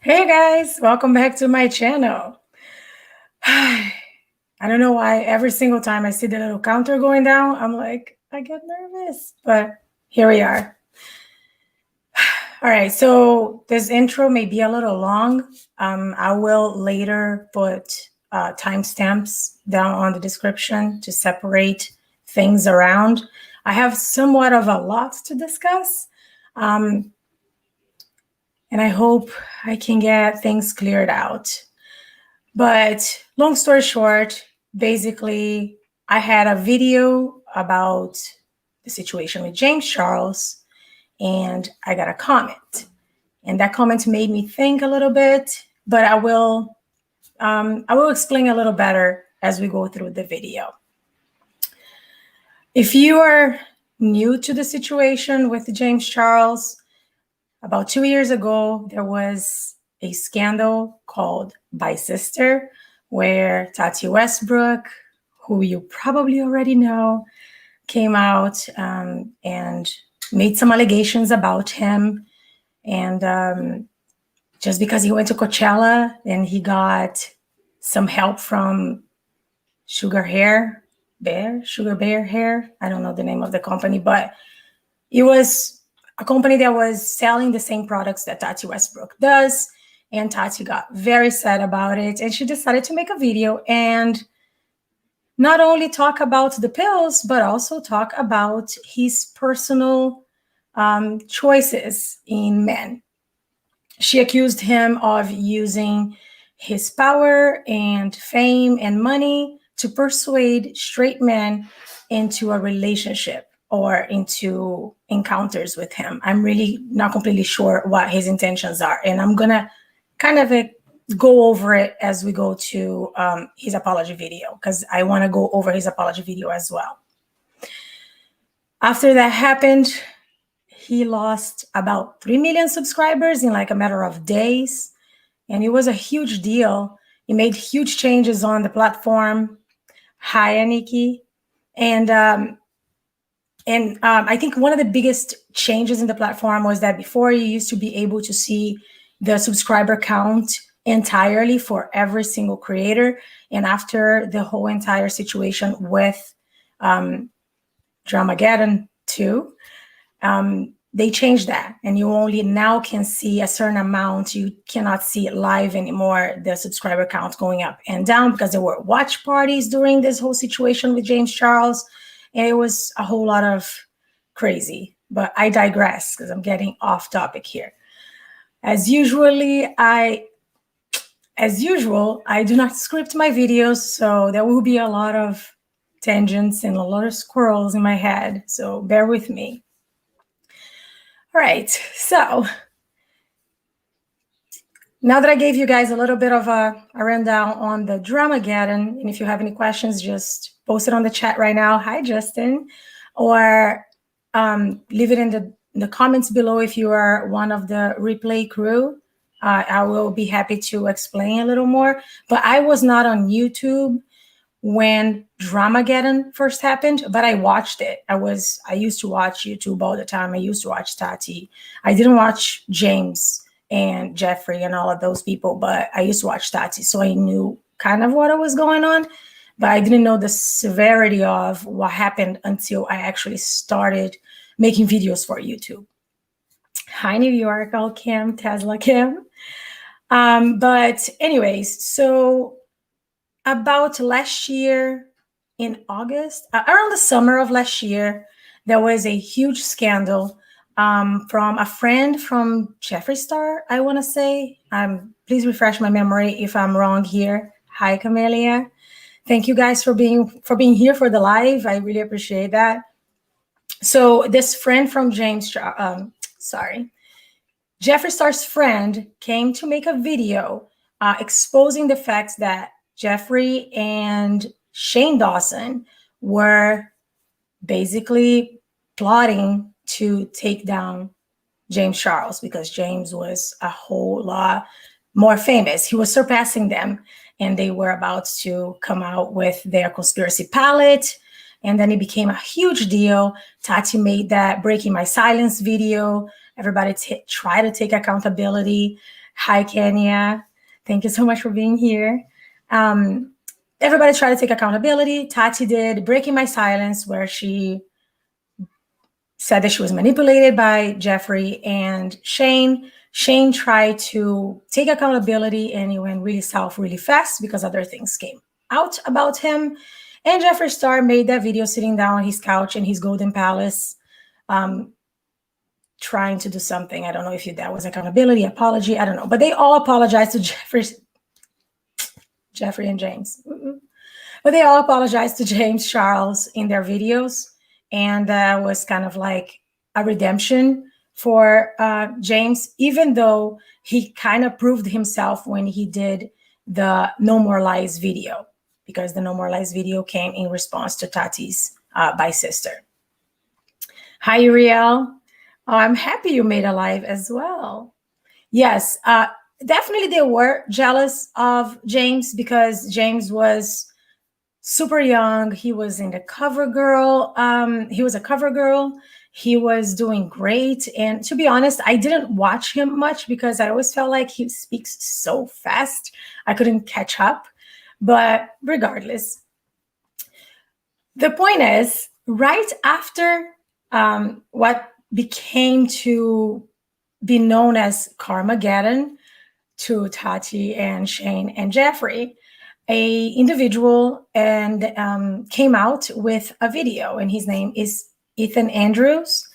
Hey guys, welcome back to my channel. I don't know why every single time I see the little counter going down, I'm like, I get nervous, but here we are. All right, so this intro may be a little long. I will later put timestamps down on the description to separate things around. I have somewhat of a lot to discuss. And I hope I can get things cleared out. But long story short, basically, I had a video about the situation with James Charles, and I got a comment. And that comment made me think a little bit, but I will explain a little better as we go through the video. If you are new to the situation with James Charles, about 2 years ago, there was a scandal called By Sister, where Tati Westbrook, who you probably already know, came out and made some allegations about him. And just because he went to Coachella and he got some help from Sugar Bear Hair. I don't know the name of the company, but it was a company that was selling the same products that Tati Westbrook does. And Tati got very sad about it. And she decided to make a video and not only talk about the pills, but also talk about his personal choices in men. She accused him of using his power and fame and money to persuade straight men into a relationship or into encounters with him. I'm really not completely sure what his intentions are. And I'm going to kind of go over it as we go to his apology video, because I want to go over his apology video as well. After that happened, he lost about 3 million subscribers in like a matter of days. And it was a huge deal. He made huge changes on the platform. Hi, Nikki. And I think one of the biggest changes in the platform was that before you used to be able to see the subscriber count entirely for every single creator. And after the whole entire situation with Dramageddon 2, they changed that. And you only now can see a certain amount. You cannot see it live anymore, the subscriber count going up and down, because there were watch parties during this whole situation with James Charles. And it was a whole lot of crazy, but I digress because I'm getting off topic here. As usual, I do not script my videos, so there will be a lot of tangents and a lot of squirrels in my head, so bear with me. All right, so now that I gave you guys a little bit of a rundown on the Dramageddon, and if you have any questions, just post it on the chat right now. Hi, Justin. Or leave it in the comments below if you are one of the replay crew. I will be happy to explain a little more. But I was not on YouTube when Dramageddon first happened, but I watched it. I used to watch YouTube all the time. I used to watch Tati. I didn't watch James and Jeffrey and all of those people, but I used to watch Tati, so I knew kind of what was going on, but I didn't know the severity of what happened until I actually started making videos for YouTube. Hi, New York, all Kim, Tesla Kim. But anyways, so about last year in August, around the summer of last year, there was a huge scandal from a friend from Jeffree Star, I want to say. Please refresh my memory if I'm wrong here. Hi, Camellia. Thank you guys for being here for the live. I really appreciate that. So this friend from Jeffree Star's friend came to make a video exposing the fact that Jeffree and Shane Dawson were basically plotting to take down James Charles because James was a whole lot more famous. He was surpassing them, and they were about to come out with their conspiracy palette. And then it became a huge deal. Tati made that Breaking My Silence video. Everybody tried to take accountability. Hi, Kenya. Thank you so much for being here. Everybody tried to take accountability. Tati did Breaking My Silence, where she said that she was manipulated by Jeffrey and Shane. Shane tried to take accountability and he went really south really fast because other things came out about him. And Jeffree Star made that video sitting down on his couch in his golden palace, trying to do something. I don't know if that was accountability, apology, I don't know. But they all apologized to Jeffrey and James. But they all apologized to James Charles in their videos. And that was kind of like a redemption for James, even though he kind of proved himself when he did the No More Lies video, because the No More Lies video came in response to Tati's by sister. Hi, Uriel. I'm happy you made a live as well. Yes, definitely they were jealous of James because James was super young. He was in the CoverGirl. He was a CoverGirl. He was doing great. And to be honest, I didn't watch him much because I always felt like he speaks so fast. I couldn't catch up. But regardless, the point is, right after what became to be known as Carmageddon to Tati and Shane and Jeffrey, a individual and came out with a video, and his name is Ethan Andrews,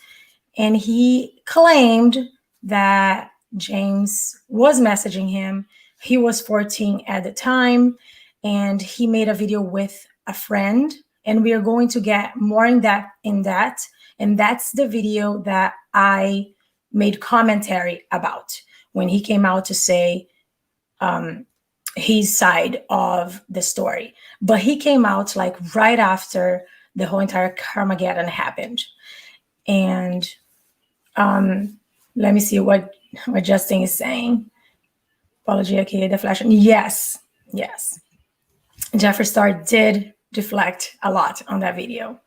and he claimed that James was messaging him. He was 14 at the time, and he made a video with a friend, and we are going to get more in that, and that's the video that I made commentary about when he came out to say his side of the story. But he came out like right after the whole entire Carmageddon happened. And let me see what Justin is saying. Apology, aka deflection. Yes. Jeffree Star did deflect a lot on that video.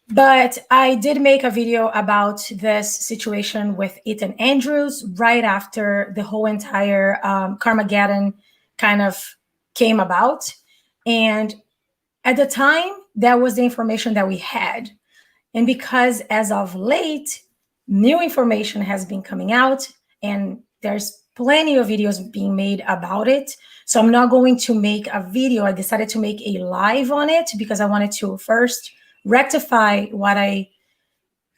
But I did make a video about this situation with Ethan Andrews right after the whole entire Carmageddon kind of came about. And at the time, that was the information that we had. And because as of late, new information has been coming out and there's plenty of videos being made about it. So I'm not going to make a video. I decided to make a live on it because I wanted to first rectify what I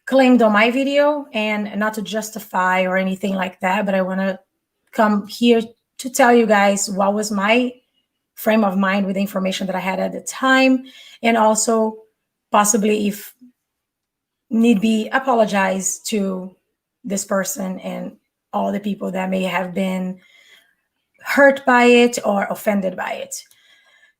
claimed on my video and not to justify or anything like that, but I want to come here to tell you guys what was my frame of mind with the information that I had at the time, and also possibly, if need be, apologize to this person and all the people that may have been hurt by it or offended by it.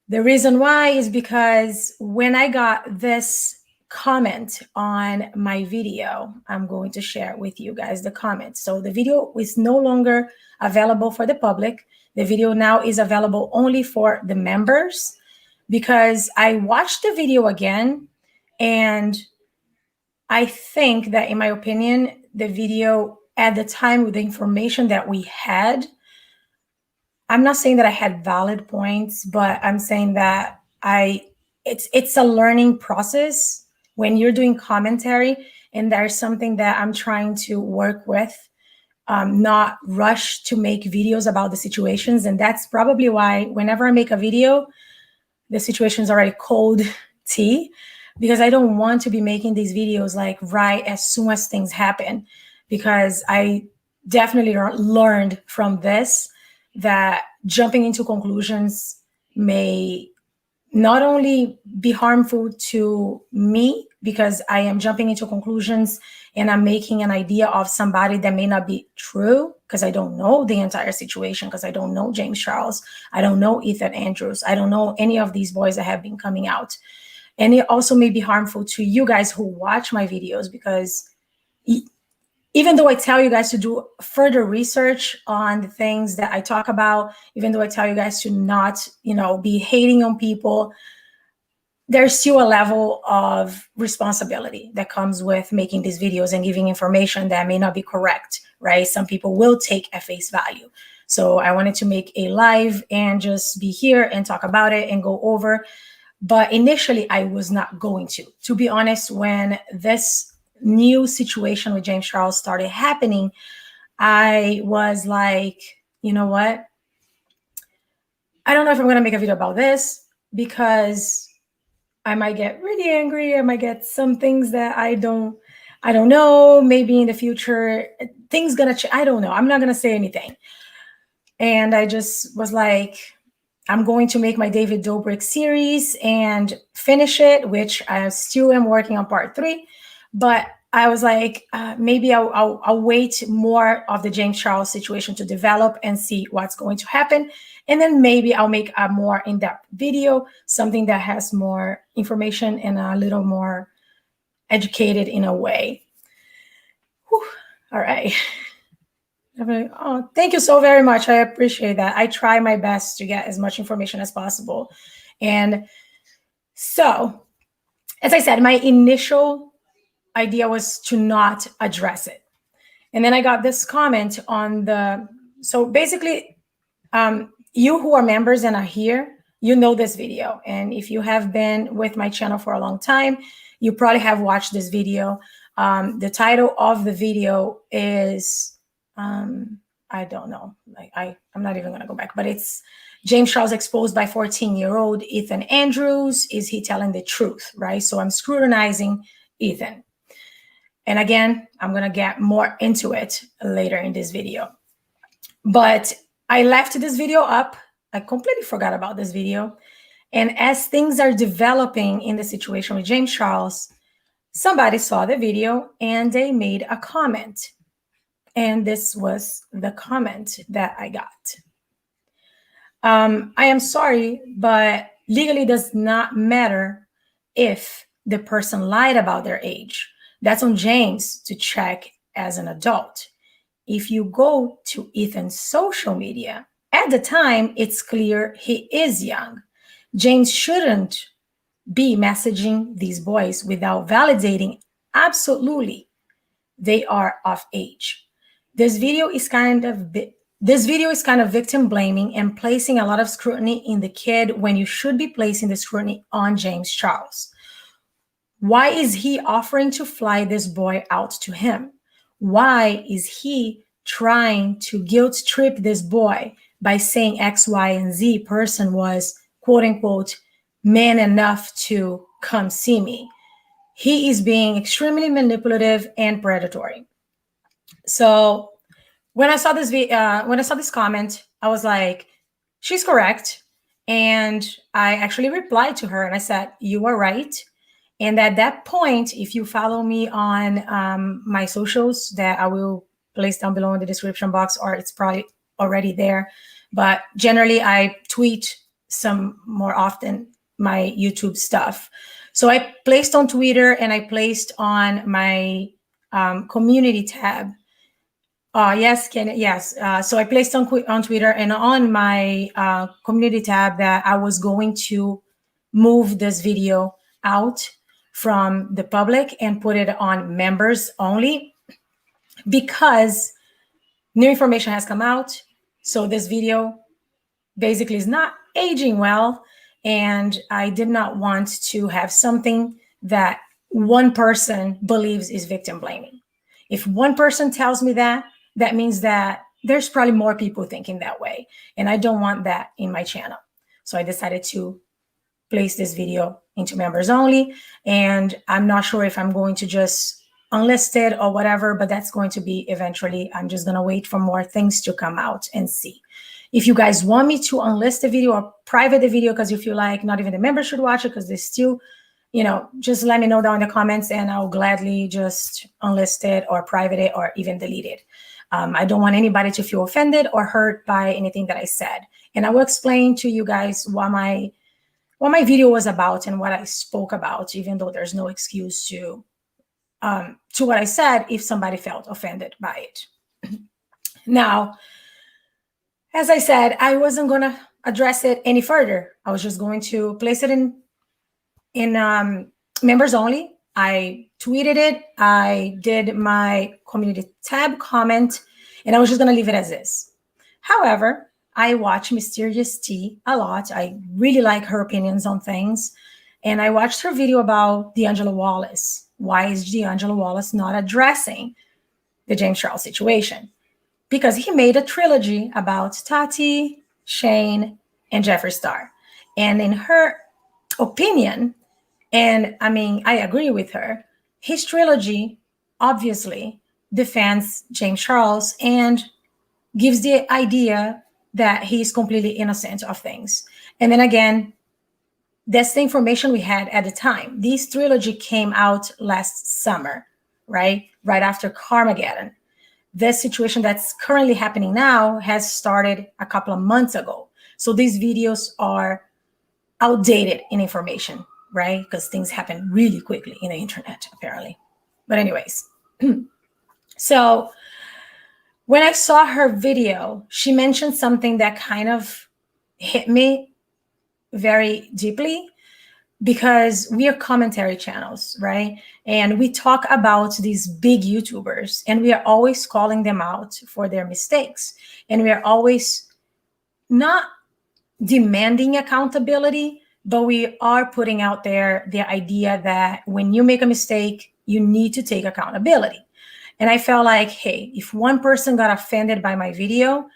The reason why is because when I got this comment on my video, I'm going to share with you guys the comments. So the video is no longer available for the public. The video now is available only for the members because I watched the video again, and I think that, in my opinion, the video at the time with the information that we had, I'm not saying that I had valid points, but I'm saying that it's a learning process when you're doing commentary, and there's something that I'm trying to work with, not rush to make videos about the situations. And that's probably why whenever I make a video, the situation is already cold tea, because I don't want to be making these videos like right as soon as things happen, because I definitely learned from this that jumping into conclusions may not only be harmful to me, because I am jumping into conclusions and I'm making an idea of somebody that may not be true, because I don't know the entire situation, because I don't know James Charles, I don't know Ethan Andrews, I don't know any of these boys that have been coming out. And it also may be harmful to you guys who watch my videos, because even though I tell you guys to do further research on the things that I talk about, even though I tell you guys to not, be hating on people, there's still a level of responsibility that comes with making these videos and giving information that may not be correct, right? Some people will take at face value. So I wanted to make a live and just be here and talk about it and go over. But initially, I was not going to be honest. When this new situation with James Charles started happening, I was like, you know what? I don't know if I'm going to make a video about this, because I might get really angry. I might get some things that I don't know. Maybe in the future, things gonna change. I don't know. I'm not gonna say anything. And I just was like, I'm going to make my David Dobrik series and finish it, which I still am working on part 3. But I was like, maybe I'll wait more of the James Charles situation to develop and see what's going to happen. And then maybe I'll make a more in-depth video, something that has more information and a little more educated in a way. Whew. All right. Oh, thank you so very much. I appreciate that. I try my best to get as much information as possible. And so, as I said, my initial idea was to not address it. And then I got this comment on the, so basically, you who are members and are here, you know this video. And if you have been with my channel for a long time, you probably have watched this video. The title of the video is, I don't know, like I'm not even gonna go back, but it's James Charles exposed by 14-year-old Ethan Andrews. Is he telling the truth, right? So I'm scrutinizing Ethan. And again, I'm gonna get more into it later in this video. But I left this video up. I completely forgot about this video. And as things are developing in the situation with James Charles, somebody saw the video and they made a comment. And this was the comment that I got. I am sorry, but legally does not matter if the person lied about their age. That's on James to check as an adult. If you go to Ethan's social media, at the time, it's clear he is young. James shouldn't be messaging these boys without validating absolutely they are of age. This video is kind of victim blaming and placing a lot of scrutiny in the kid when you should be placing the scrutiny on James Charles. Why is he offering to fly this boy out to him? Why is he trying to guilt trip this boy by saying X, Y, and Z person was, quote unquote, man enough to come see me? He is being extremely manipulative and predatory. So when I saw this comment, I was like, she's correct. And I actually replied to her and I said, you are right. And at that point, if you follow me on my socials that I will place down below in the description box, or it's probably already there. But generally, I tweet some more often my YouTube stuff. So I placed on Twitter and I placed on my community tab. Yes, Ken, yes. So I placed on Twitter and on my community tab that I was going to move this video out from the public and put it on members only, because new information has come out. So this video basically is not aging well. And I did not want to have something that one person believes is victim blaming. If one person tells me that, that means that there's probably more people thinking that way. And I don't want that in my channel. So I decided to place this video into members only. And I'm not sure if I'm going to just unlist it or whatever, but that's going to be eventually. I'm just going to wait for more things to come out and see. If you guys want me to unlist the video or private the video because you feel like not even the members should watch it because they still, just let me know down in the comments and I'll gladly just unlist it or private it or even delete it. I don't want anybody to feel offended or hurt by anything that I said. And I will explain to you guys what my video was about and what I spoke about, even though there's no excuse to what I said if somebody felt offended by it. Now, as I said, I wasn't going to address it any further. I was just going to place it in members only. I tweeted it. I did my community tab comment, and I was just going to leave it as is. However, I watch Mysterious T a lot. I really like her opinions on things. And I watched her video about D'angelo Wallace. Why is D'angelo Wallace not addressing the James Charles situation? Because he made a trilogy about Tati, Shane, and Jeffree Star. And in her opinion, and I mean, I agree with her, his trilogy obviously defends James Charles and gives the idea that he's completely innocent of things. And then again, that's the information we had at the time. This trilogy came out last summer, right? Right after Carmageddon. This situation that's currently happening now has started a couple of months ago. So these videos are outdated in information, right? Because things happen really quickly in the internet, apparently. But anyways, so when I saw her video, she mentioned something that kind of hit me very deeply, because we are commentary channels, right? And we talk about these big YouTubers, and we are always calling them out for their mistakes. And we are always not demanding accountability, but we are putting out there the idea that when you make a mistake, you need to take accountability. And I felt like, hey, if one person got offended by my video,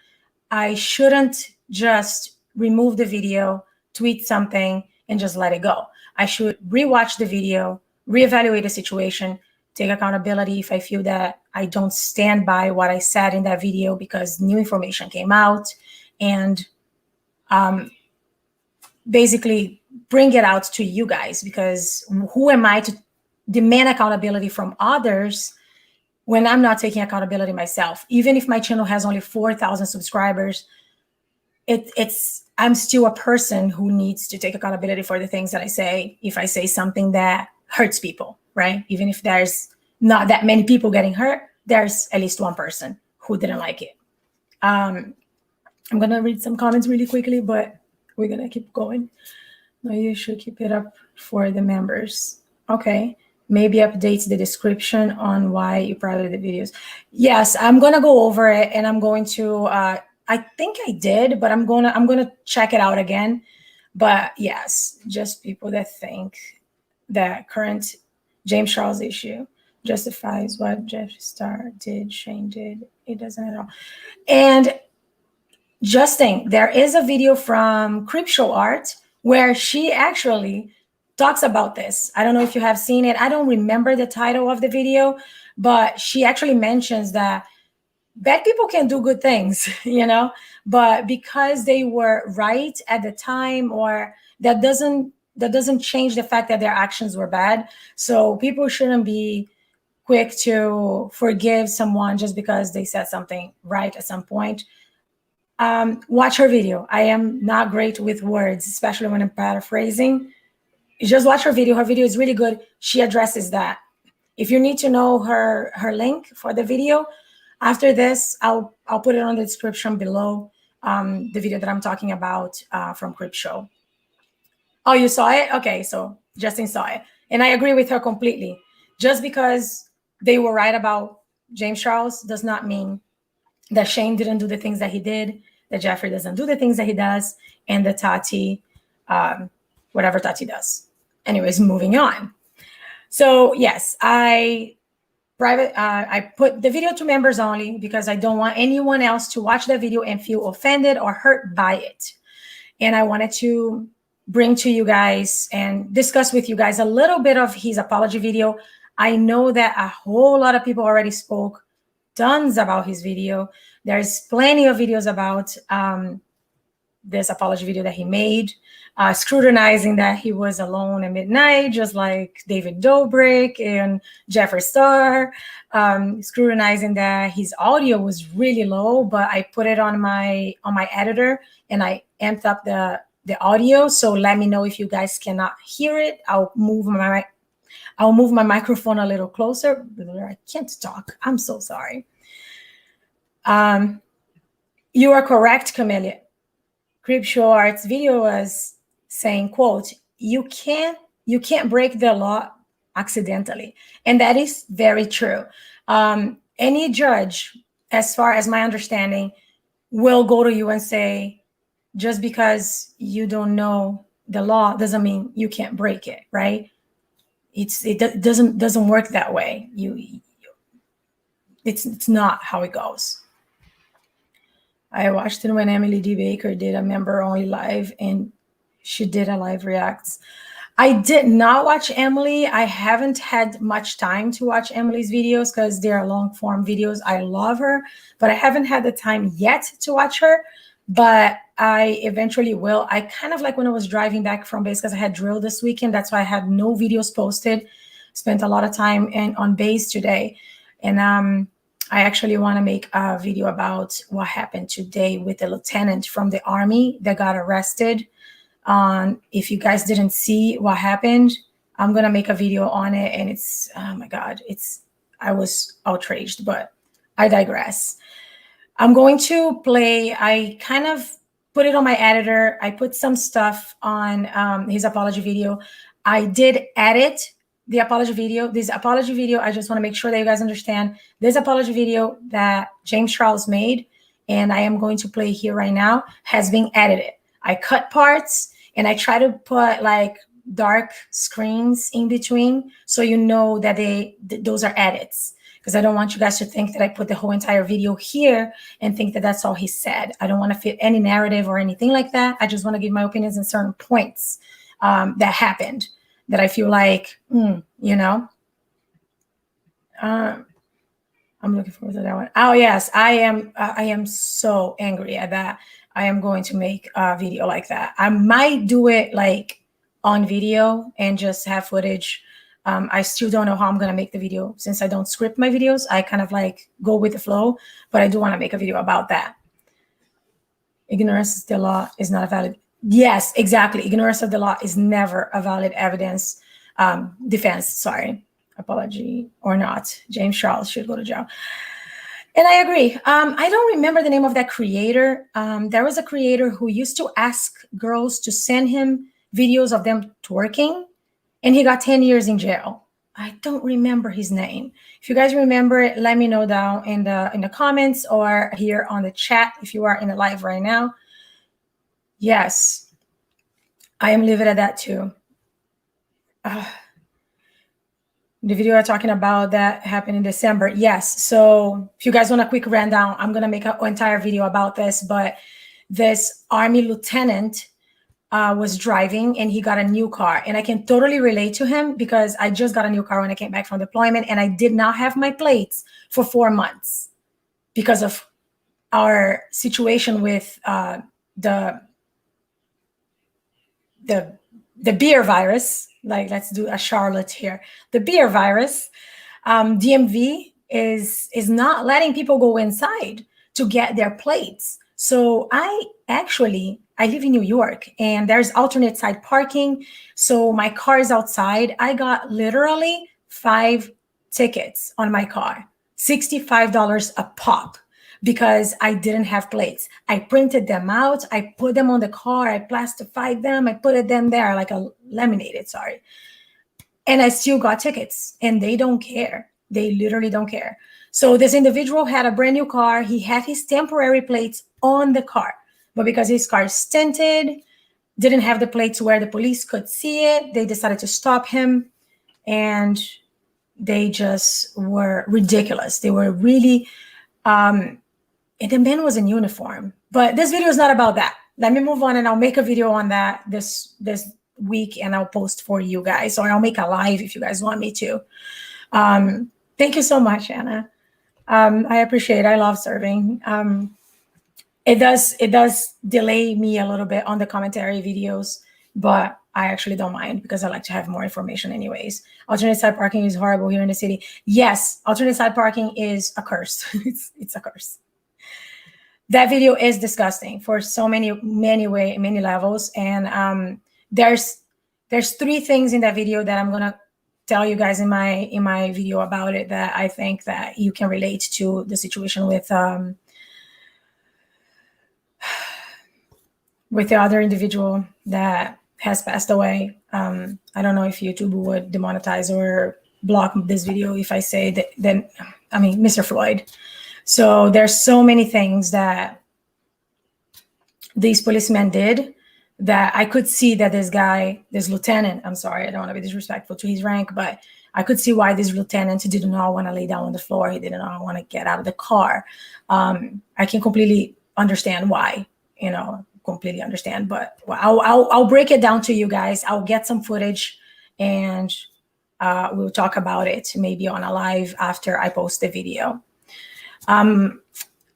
I shouldn't just remove the video, tweet something, and just let it go. I should rewatch the video, reevaluate the situation, take accountability if I feel that I don't stand by what I said in that video because new information came out, and basically bring it out to you guys, because who am I to demand accountability from others when I'm not taking accountability myself? Even if my channel has only 4,000 subscribers, I'm still a person who needs to take accountability for the things that I say. If I say something that hurts people, right? Even if there's not that many people getting hurt, there's at least one person who didn't like it. I'm going to read some comments really quickly, but we're going to keep going. No, you should keep it up for the members. Okay. Maybe update the description on why you private the videos. Yes, I'm going to go over it, and I'm going to, I think I did, but I'm gonna check it out again. But yes, just people that think that current James Charles issue justifies what Jeffree Star did, Shane did. It doesn't at all. And Justin, there is a video from Crypto Art where she actually talks about this. I don't know if you have seen it. I don't remember the title of the video, but she actually mentions that bad people can do good things, you know, but because they were right at the time, or that doesn't change the fact that their actions were bad. So people shouldn't be quick to forgive someone just because they said something right at some point. Watch her video. I am not great with words, especially when I'm paraphrasing. Just watch her video. Her video is really good. She addresses that. If you need to know her link for the video, after this, I'll put it on the description below, the video that I'm talking about from Crip Show. Oh, you saw it? Okay, so Justin saw it. And I agree with her completely. Just because they were right about James Charles does not mean that Shane didn't do the things that he did, that Jeffree doesn't do the things that he does, and that Tati, whatever Tati does. Anyways, moving on. So yes, I put the video to members only because I don't want anyone else to watch the video and feel offended or hurt by it. And I wanted to bring to you guys and discuss with you guys a little bit of his apology video. I know that a whole lot of people already spoke tons about his video. There's plenty of videos about this apology video that he made, scrutinizing that he was alone at midnight, just like David Dobrik and Jeffree Star, scrutinizing that his audio was really low, but I put it on my editor and I amped up the audio. So let me know if you guys cannot hear it. I'll move my microphone a little closer. I can't talk. I'm so sorry. You are correct, Camelia. Crypto Art's video was saying, quote, you you can't break the law accidentally. And that is very true. Any judge, as far as my understanding, will go to you and say, just because you don't know the law doesn't mean you can't break it, right? It doesn't work that way. It's not how it goes. I watched it when Emily D. Baker did a member only live, and she did a live reacts. I did not watch Emily. I haven't had much time to watch Emily's videos because they're long form videos. I love her, but I haven't had the time yet to watch her, but I eventually will. I kind of like when I was driving back from base because I had drill this weekend. That's why I had no videos posted. Spent a lot of time on base today. And I actually want to make a video about what happened today with the lieutenant from the Army that got arrested. If you guys didn't see what happened, I'm going to make a video on it. And it's, oh my God, I was outraged, but I digress. I'm going to play, I kind of put it on my editor. I put some stuff on his apology video. I did edit the apology video. This apology video, I just want to make sure that you guys understand this apology video that James Charles made, and I am going to play here right now, has been edited. I cut parts and I try to put like dark screens in between so you know that those are edits, because I don't want you guys to think that I put the whole entire video here and think that that's all he said. I don't want to fit any narrative or anything like that. I just want to give my opinions on certain points that happened that I feel like, you know. I'm looking forward to that one. Oh yes, I am so angry at that. I am going to make a video like that. I might do it like on video and just have footage. I still don't know how I'm going to make the video since I don't script my videos. I kind of like go with the flow, but I do want to make a video about that. Ignorance of the law is not a valid. Yes, exactly. Ignorance of the law is never a valid evidence defense. Sorry, apology or not. James Charles should go to jail. And I agree. I don't remember the name of that creator. There was a creator who used to ask girls to send him videos of them twerking, and he got 10 years in jail. I don't remember his name. If you guys remember it, let me know down in the comments or here on the chat if you are in the live right now. Yes, I am livid at that too. The video I'm talking about that happened in December. Yes. So if you guys want a quick rundown, I'm going to make an entire video about this. But this Army lieutenant was driving and he got a new car. And I can totally relate to him because I just got a new car when I came back from deployment. And I did not have my plates for 4 months because of our situation with the beer virus. Like, let's do a Charlotte here. The beer virus, DMV is not letting people go inside to get their plates. So I live in New York and there's alternate side parking. So my car is outside. I got literally 5 tickets on my car, $65 a pop, because I didn't have plates. I printed them out. I put them on the car. I plastified them. I put them there like a laminated, sorry. And I still got tickets and they don't care. They literally don't care. So this individual had a brand new car. He had his temporary plates on the car, but because his car is tinted, didn't have the plates where the police could see it, they decided to stop him, and they just were ridiculous. They were really, and the man was in uniform. But this video is not about that. Let me move on and I'll make a video on that this week and I'll post for you guys, or I'll make a live if you guys want me to. Thank you so much, Anna. I appreciate it. I love serving. It does delay me a little bit on the commentary videos, but I actually don't mind because I like to have more information anyways. Alternate side parking is horrible here in the city. Yes, alternate side parking is a curse. It's a curse. That video is disgusting for so many levels. And there's 3 things in that video that I'm gonna tell you guys in my video about it that I think that you can relate to the situation with the other individual that has passed away. I don't know if YouTube would demonetize or block this video if I say that, then, I mean, Mr. Floyd. So there's so many things that these policemen did that I could see that this guy, this lieutenant, I'm sorry, I don't want to be disrespectful to his rank, but I could see why this lieutenant did not want to lay down on the floor. He did not want to get out of the car. I can completely understand why, you know, completely understand, but I'll break it down to you guys. I'll get some footage and we'll talk about it maybe on a live after I post the video.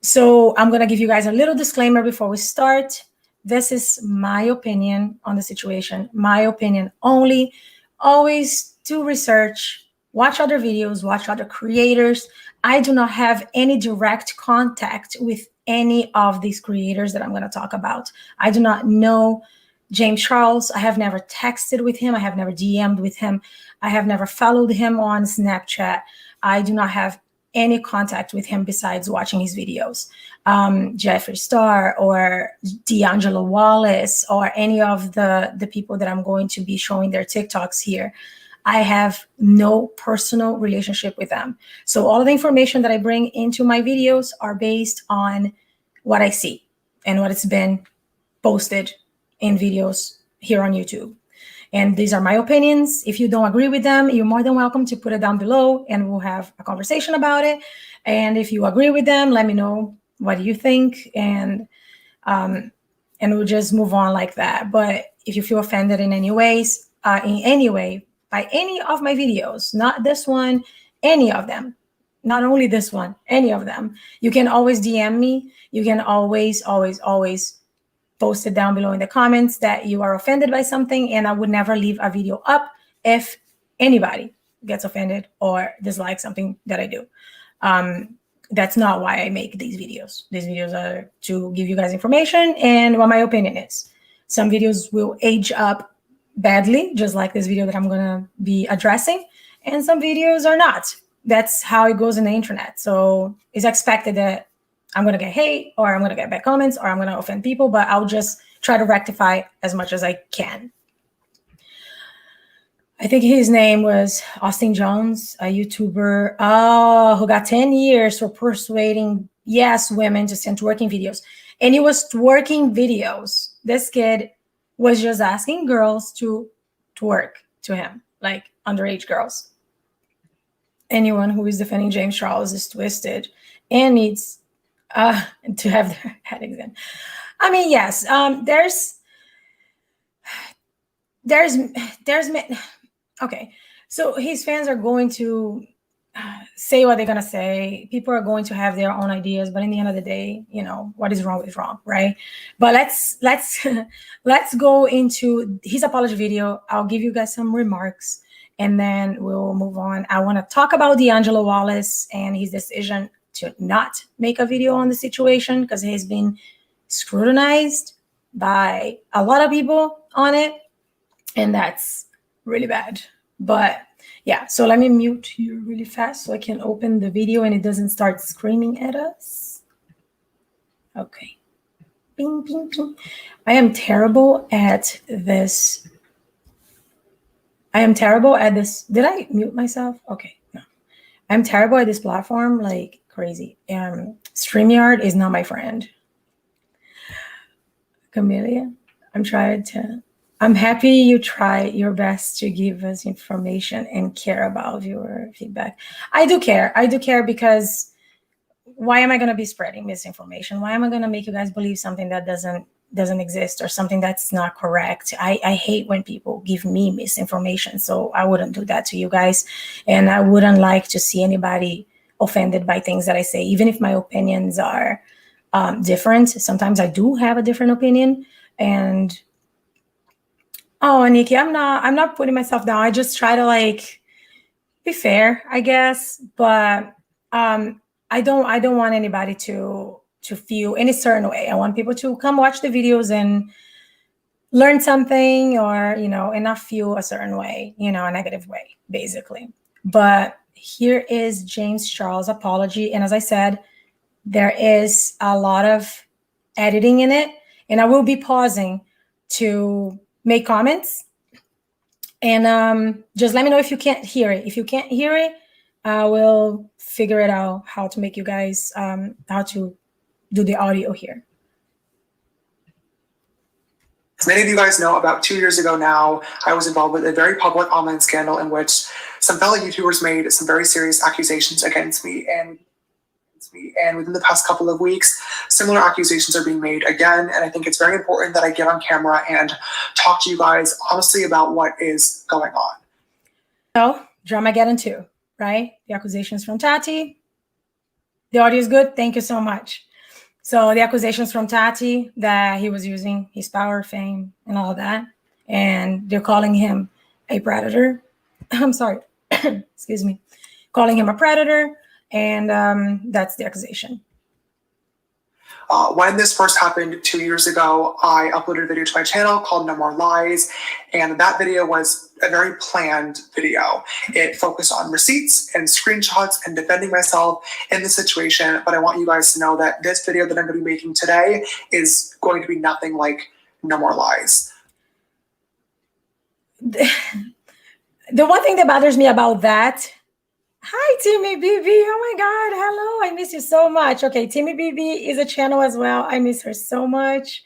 So I'm going to give you guys a little disclaimer before we start. This is my opinion on the situation, my opinion only. Always do research, watch other videos, watch other creators. I do not have any direct contact with any of these creators that I'm going to talk about. I do not know James Charles. I have never texted with him. I have never DM'd with him. I have never followed him on Snapchat. I do not have any contact with him besides watching his videos. Jeffree Star or D'Angelo Wallace or any of the people that I'm going to be showing their TikToks here. I have no personal relationship with them. So all of the information that I bring into my videos are based on what I see and what it's been posted in videos here on YouTube. And these are my opinions. If you don't agree with them, you're more than welcome to put it down below and we'll have a conversation about it. And if you agree with them, let me know what you think, and we'll just move on like that. But if you feel offended in any ways, in any way, by any of my videos, not this one, any of them, not only this one, any of them, you can always DM me. You can always post it down below in the comments that you are offended by something, and I would never leave a video up if anybody gets offended or dislikes something that I do. That's not why I make these videos. These videos are to give you guys information and what my opinion is. Some videos will age up badly, just like this video that I'm gonna be addressing, and some videos are not. That's how it goes in the internet. So it's expected that I'm going to get hate or I'm going to get bad comments or I'm going to offend people, but I'll just try to rectify as much as I can. I think his name was Austin Jones, a YouTuber who got 10 years for persuading women to send twerking videos. And he was twerking videos. This kid was just asking girls to twerk to him, like underage girls. Anyone who is defending James Charles is twisted and needs to have their head examined. I mean, yes, okay. So his fans are going to say what they're going to say. People are going to have their own ideas, but in the end of the day, you know, what is wrong is wrong, right? But let's go into his apology video. I'll give you guys some remarks and then we'll move on. I want to talk about D'Angelo Wallace and his decision to not make a video on the situation because he's been scrutinized by a lot of people on it, and that's really bad. But yeah, so let me mute here really fast so I can open the video and it doesn't start screaming at us. Okay. Bing, bing, bing. I am terrible at this. Did I mute myself? Okay, no. I'm terrible at this platform, like crazy. StreamYard is not my friend. Camellia, I'm happy you try your best to give us information and care about your feedback. I do care because why am I going to be spreading misinformation? Why am I going to make you guys believe something that doesn't exist or something that's not correct? I hate when people give me misinformation, so I wouldn't do that to you guys. And I wouldn't like to see anybody offended by things that I say, even if my opinions are different. Sometimes I do have a different opinion. And oh, Nikki, I'm not putting myself down. I just try to like be fair, I guess. But I don't want anybody to feel any certain way. I want people to come watch the videos and learn something, or, you know, and not feel a certain way, you know, a negative way, basically. But here is James Charles' apology. And as I said, there is a lot of editing in it, and I will be pausing to make comments. And just let me know if you can't hear it. If you can't hear it, I will figure it out how to make you guys, how to do the audio here. As many of you guys know, about 2 years ago now, I was involved with a very public online scandal in which some fellow YouTubers made some very serious accusations against me. And within the past couple of weeks, similar accusations are being made again. And I think it's very important that I get on camera and talk to you guys honestly about what is going on. So, Dramageddon 2, right? The accusations from Tati. The audio is good. Thank you so much. So the accusations from Tati that he was using his power, fame, and all that. And they're calling him a predator. I'm sorry. Excuse me. Calling him a predator. And that's the accusation. When this first happened 2 years ago, I uploaded a video to my channel called No More Lies, and that video was a very planned video. It focused on receipts and screenshots and defending myself in the situation, but I want you guys to know that this video that I'm going to be making today is going to be nothing like No More Lies. The one thing that bothers me about that, hi, Timmy BB. Oh my God. Hello. I miss you so much. Okay. Timmy BB is a channel as well. I miss her so much.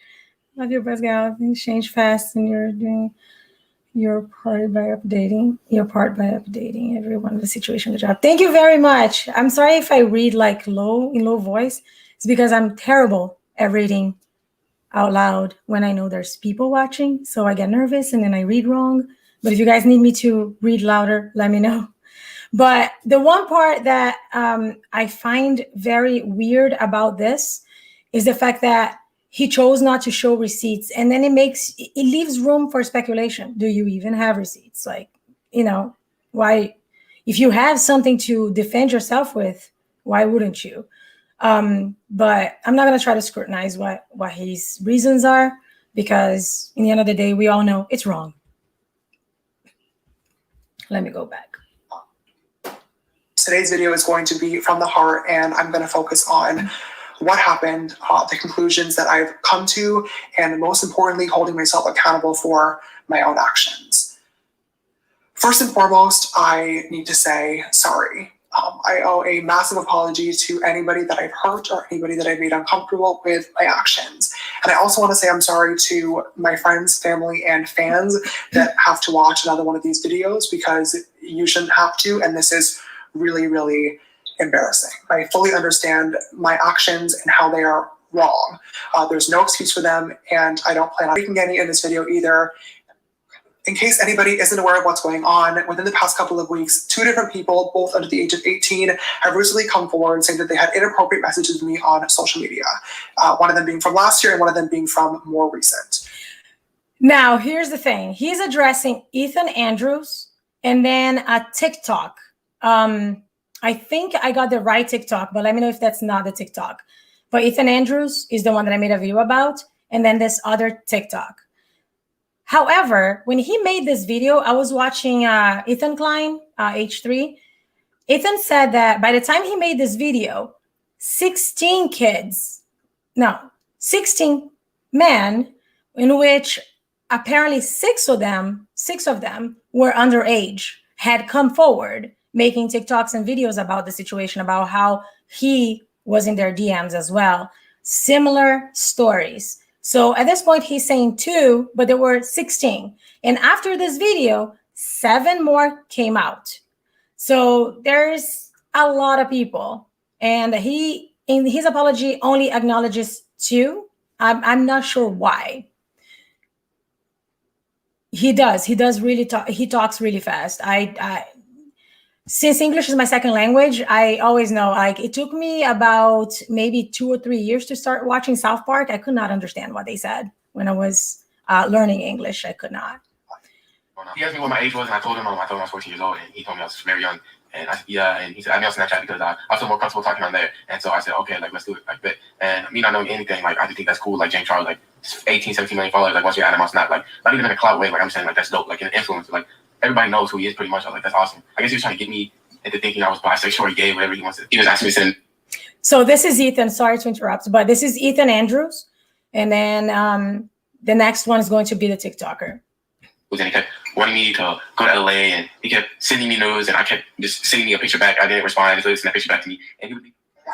Love you, BuZgal. Things change fast and you're doing your part by updating everyone in the situation. Good job. Thank you very much. I'm sorry if I read like in low voice. It's because I'm terrible at reading out loud when I know there's people watching. So I get nervous and then I read wrong. But if you guys need me to read louder, let me know. But the one part that I find very weird about this is the fact that he chose not to show receipts, and then it leaves room for speculation. Do you even have receipts? Like, you know, why, if you have something to defend yourself with, why wouldn't you? But I'm not going to try to scrutinize what his reasons are, because in the end of the day, we all know it's wrong. Let me go back. Today's video is going to be from the heart, and I'm going to focus on what happened, the conclusions that I've come to, and most importantly, holding myself accountable for my own actions. First and foremost, I need to say sorry. I owe a massive apology to anybody that I've hurt or anybody that I've made uncomfortable with my actions. And I also want to say I'm sorry to my friends, family, and fans that have to watch another one of these videos, because you shouldn't have to, and this is really, really embarrassing. I fully understand my actions and how they are wrong. There's no excuse for them, and I don't plan on making any in this video either. In case anybody isn't aware of what's going on, within the past couple of weeks, 2 different people, both under the age of 18, have recently come forward saying that they had inappropriate messages with me on social media. One of them being from last year and one of them being from more recent. Now, here's the thing. He's addressing Ethan Andrews and then a TikTok. I think I got the right TikTok, but let me know if that's not the TikTok. But Ethan Andrews is the one that I made a video about, and then this other TikTok. However, when he made this video, I was watching Ethan Klein, H3. Ethan said that by the time he made this video, 16 men, in which apparently six of them were underage, had come forward making TikToks and videos about the situation, about how he was in their DMs as well. Similar stories. So at this point, he's saying 2, but there were 16. And after this video, 7 more came out. So there's a lot of people. And he, in his apology, only acknowledges 2. I'm not sure why. He does really talk. He talks really fast. Since English is my second language, I always know, like, it took me about maybe 2 or 3 years to start watching South Park. I could not understand what they said when I was learning English. I could not. He asked me what my age was, and I told him I was 14 years old, and he told me I was very young. And and he said, add me on Snapchat because I feel more comfortable talking on there. And so I said, okay, like, let's do it like that. And me not knowing anything, like, I just think that's cool. Like, James Charles, like, 18, 17 million followers, like, once you add him on Snap, like, not even in a cloud way, like, I'm saying, like, that's dope, like, an influencer, like, everybody knows who he is pretty much. I was like, that's awesome. I guess he was trying to get me into thinking I was bisexual or gay, whatever he wants to. He just asked me to send. So this is Ethan. Sorry to interrupt, but this is Ethan Andrews. And then the next one is going to be the TikToker. and he kept wanting me to go to LA, and he kept sending me news, and I kept just sending me a picture back. I didn't respond, so he sent a picture back to me, and he would be.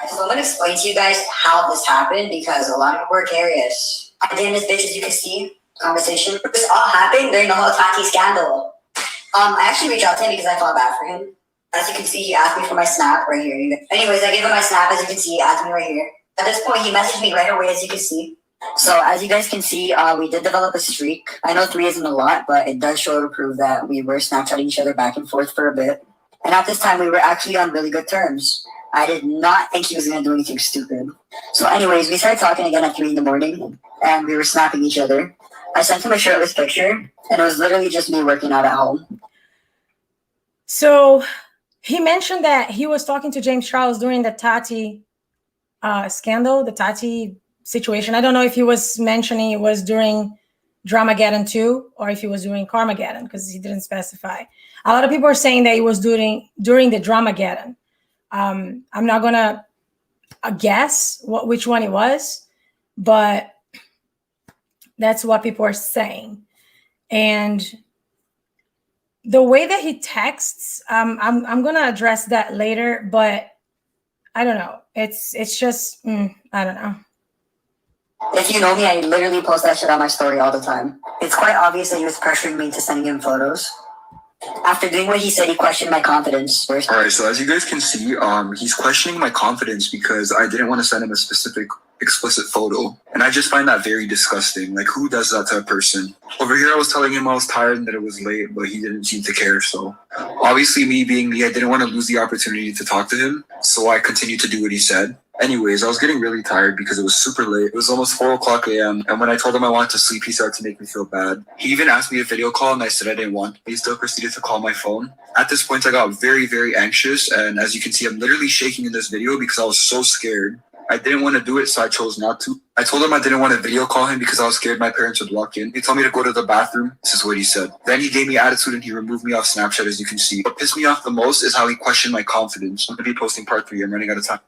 So I'm gonna explain to you guys how this happened because a lot of people are curious. I did this bitch, as you can see, conversation. This all happened during the whole Tati scandal. I actually reached out to him because I felt bad for him. As you can see, he asked me for my snap right here. Anyways, I gave him my snap, as you can see, he asked me right here. At this point, he messaged me right away, as you can see. So as you guys can see, we did develop a streak. I know 3 isn't a lot, but it does show to prove that we were Snapchatting each other back and forth for a bit. And at this time, we were actually on really good terms. I did not think he was going to do anything stupid. So anyways, we started talking again at 3 in the morning, and we were snapping each other. I sent him a shirtless picture, and it was literally just me working out at home. So he mentioned that he was talking to James Charles during the Tati scandal, the Tati situation. I don't know if he was mentioning it was during Dramageddon 2 or if he was doing Carmageddon, because he didn't specify. A lot of people are saying that he was during the Dramageddon. I'm not gonna guess which one it was, but that's what people are saying. And the way that he texts, I'm gonna address that later, but I don't know. It's just I don't know. If you know me, I literally post that shit on my story all the time. It's quite obvious that he was pressuring me into sending him photos. After doing what he said, he questioned my confidence first. All right, so as you guys can see, he's questioning my confidence because I didn't want to send him a specific explicit photo. And I just find that very disgusting. Like, who does that to a person? Over here, I was telling him I was tired and that it was late, but he didn't seem to care. So obviously, me being me, I didn't want to lose the opportunity to talk to him. So I continued to do what he said. Anyways, I was getting really tired because it was super late. It was almost 4 o'clock a.m. And when I told him I wanted to sleep, he started to make me feel bad. He even asked me to video call, and I said I didn't want. He still proceeded to call my phone. At this point, I got very, very anxious. And as you can see, I'm literally shaking in this video because I was so scared. I didn't want to do it, so I chose not to. I told him I didn't want to video call him because I was scared my parents would walk in. He told me to go to the bathroom. This is what he said. Then he gave me attitude and he removed me off Snapchat, as you can see. What pissed me off the most is how he questioned my confidence. I'm going to be posting part 3. I'm running out of time.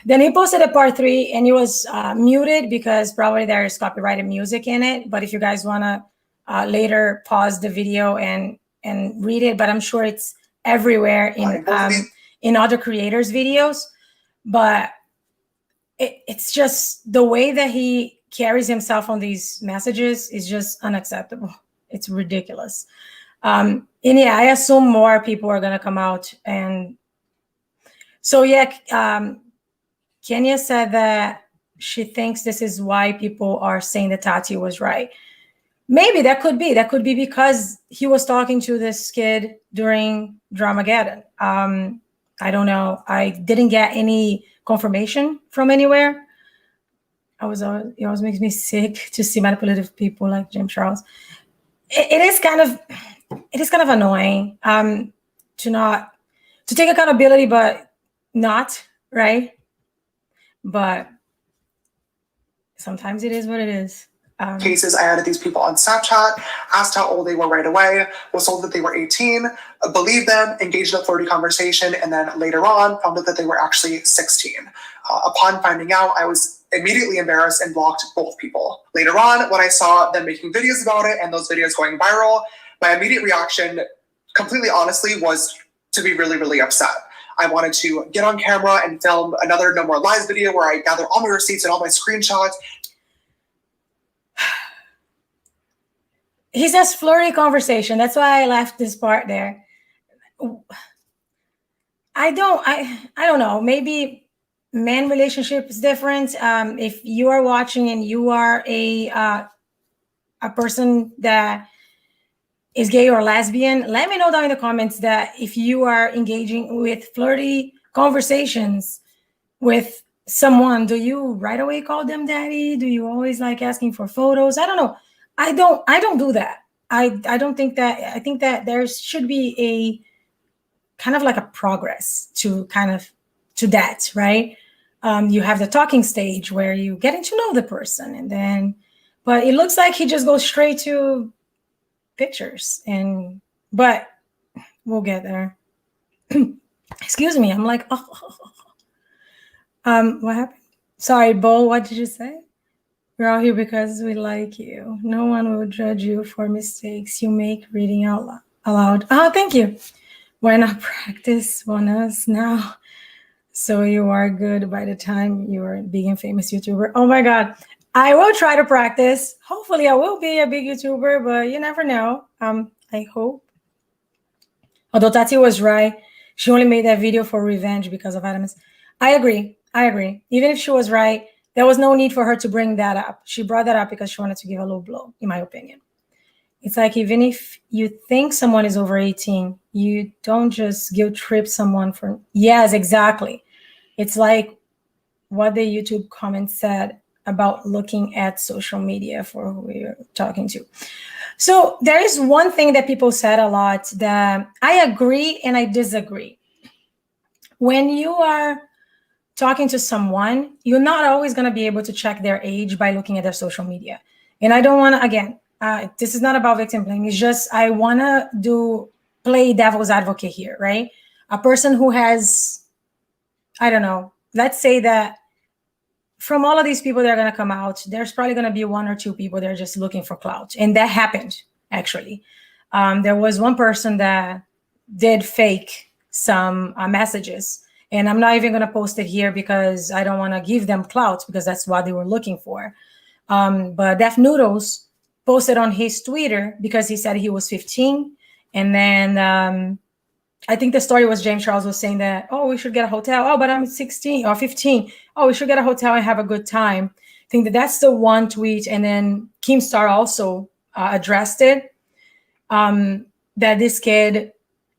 Then he posted a part 3 and he was muted because probably there's copyrighted music in it. But if you guys want to later pause the video and read it, but I'm sure it's everywhere in other creators' videos. But it's just the way that he carries himself on these messages is just unacceptable. It's ridiculous. And yeah, I assume more people are going to come out. And so, yeah, Kenya said that she thinks this is why people are saying that Tati was right. Maybe that could be. That could be because he was talking to this kid during Dramageddon. I don't know. I didn't get any confirmation from anywhere. It always makes me sick to see manipulative people like James Charles. It is kind of annoying to take accountability, but not, right? But sometimes it is what it is. Cases, I added these people on Snapchat, asked how old they were right away, was told that they were 18, believed them, engaged in a flirty conversation, and then later on found out that they were actually 16. Upon finding out, I was immediately embarrassed and blocked both people. Later on, when I saw them making videos about it and those videos going viral, my immediate reaction, completely honestly, was to be really, really upset. I wanted to get on camera and film another No More Lies video where I gather all my receipts and all my screenshots. He says flirty conversation. That's why I left this part there. I don't know. Maybe man relationship is different. If you are watching and you are a person that is gay or lesbian, let me know down in the comments that if you are engaging with flirty conversations with someone, do you right away call them daddy? Do you always like asking for photos? I don't know. I don't do that. I don't think that. I think that there should be a kind of like a progress to that, right? You have the talking stage where you getting to know the person, and then, but it looks like he just goes straight to pictures, but we'll get there. Excuse me, I'm like, oh. What happened? Sorry, Bo, what did you say? We're all here because we like you. No one will judge you for mistakes you make reading out aloud. Oh, thank you. Why not practice on us now? So you are good by the time you're a big and famous YouTuber. Oh my God. I will try to practice. Hopefully I will be a big YouTuber, but you never know. I hope. Although Tati was right. She only made that video for revenge because of Adams. I agree. Even if she was right, there was no need for her to bring that up. She brought that up because she wanted to give a low blow, in my opinion. It's like, even if you think someone is over 18, you don't just guilt trip someone for, yes, exactly. It's like what the YouTube comment said about looking at social media for who we're talking to. So there is one thing that people said a lot that I agree and I disagree. When you are talking to someone, you're not always going to be able to check their age by looking at their social media. And I don't want to, again, this is not about victim blaming. It's just, I want to play devil's advocate here, right? A person who has, I don't know, let's say that from all of these people that are going to come out, there's probably going to be 1 or 2 people that are just looking for clout. And that happened, actually. There was one person that did fake some messages. And I'm not even going to post it here because I don't want to give them clout, because that's what they were looking for. But Def Noodles posted on his Twitter because he said he was 15. And then I think the story was James Charles was saying that, oh, we should get a hotel. Oh, but I'm 16 or 15. Oh, we should get a hotel and have a good time. I think that's the one tweet. And then Keemstar also addressed it, that this kid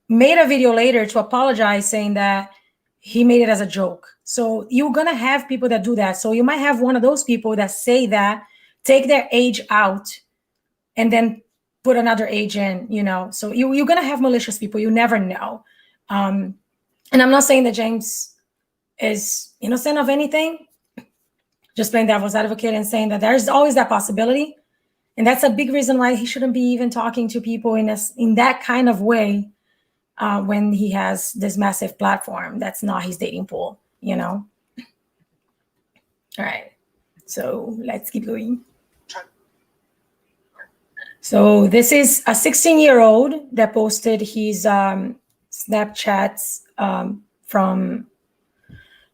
made a video later to apologize, saying that he made it as a joke. So you're going to have people that do that. So you might have one of those people that say that, take their age out, and then put another age in, you know. So you're going to have malicious people. You never know. And I'm not saying that James is innocent of anything. Just playing devil's advocate and saying that there's always that possibility. And that's a big reason why he shouldn't be even talking to people in that kind of way. When he has this massive platform, that's not his dating pool, you know? All right, so let's keep going. So this is a 16-year-old that posted his Snapchats from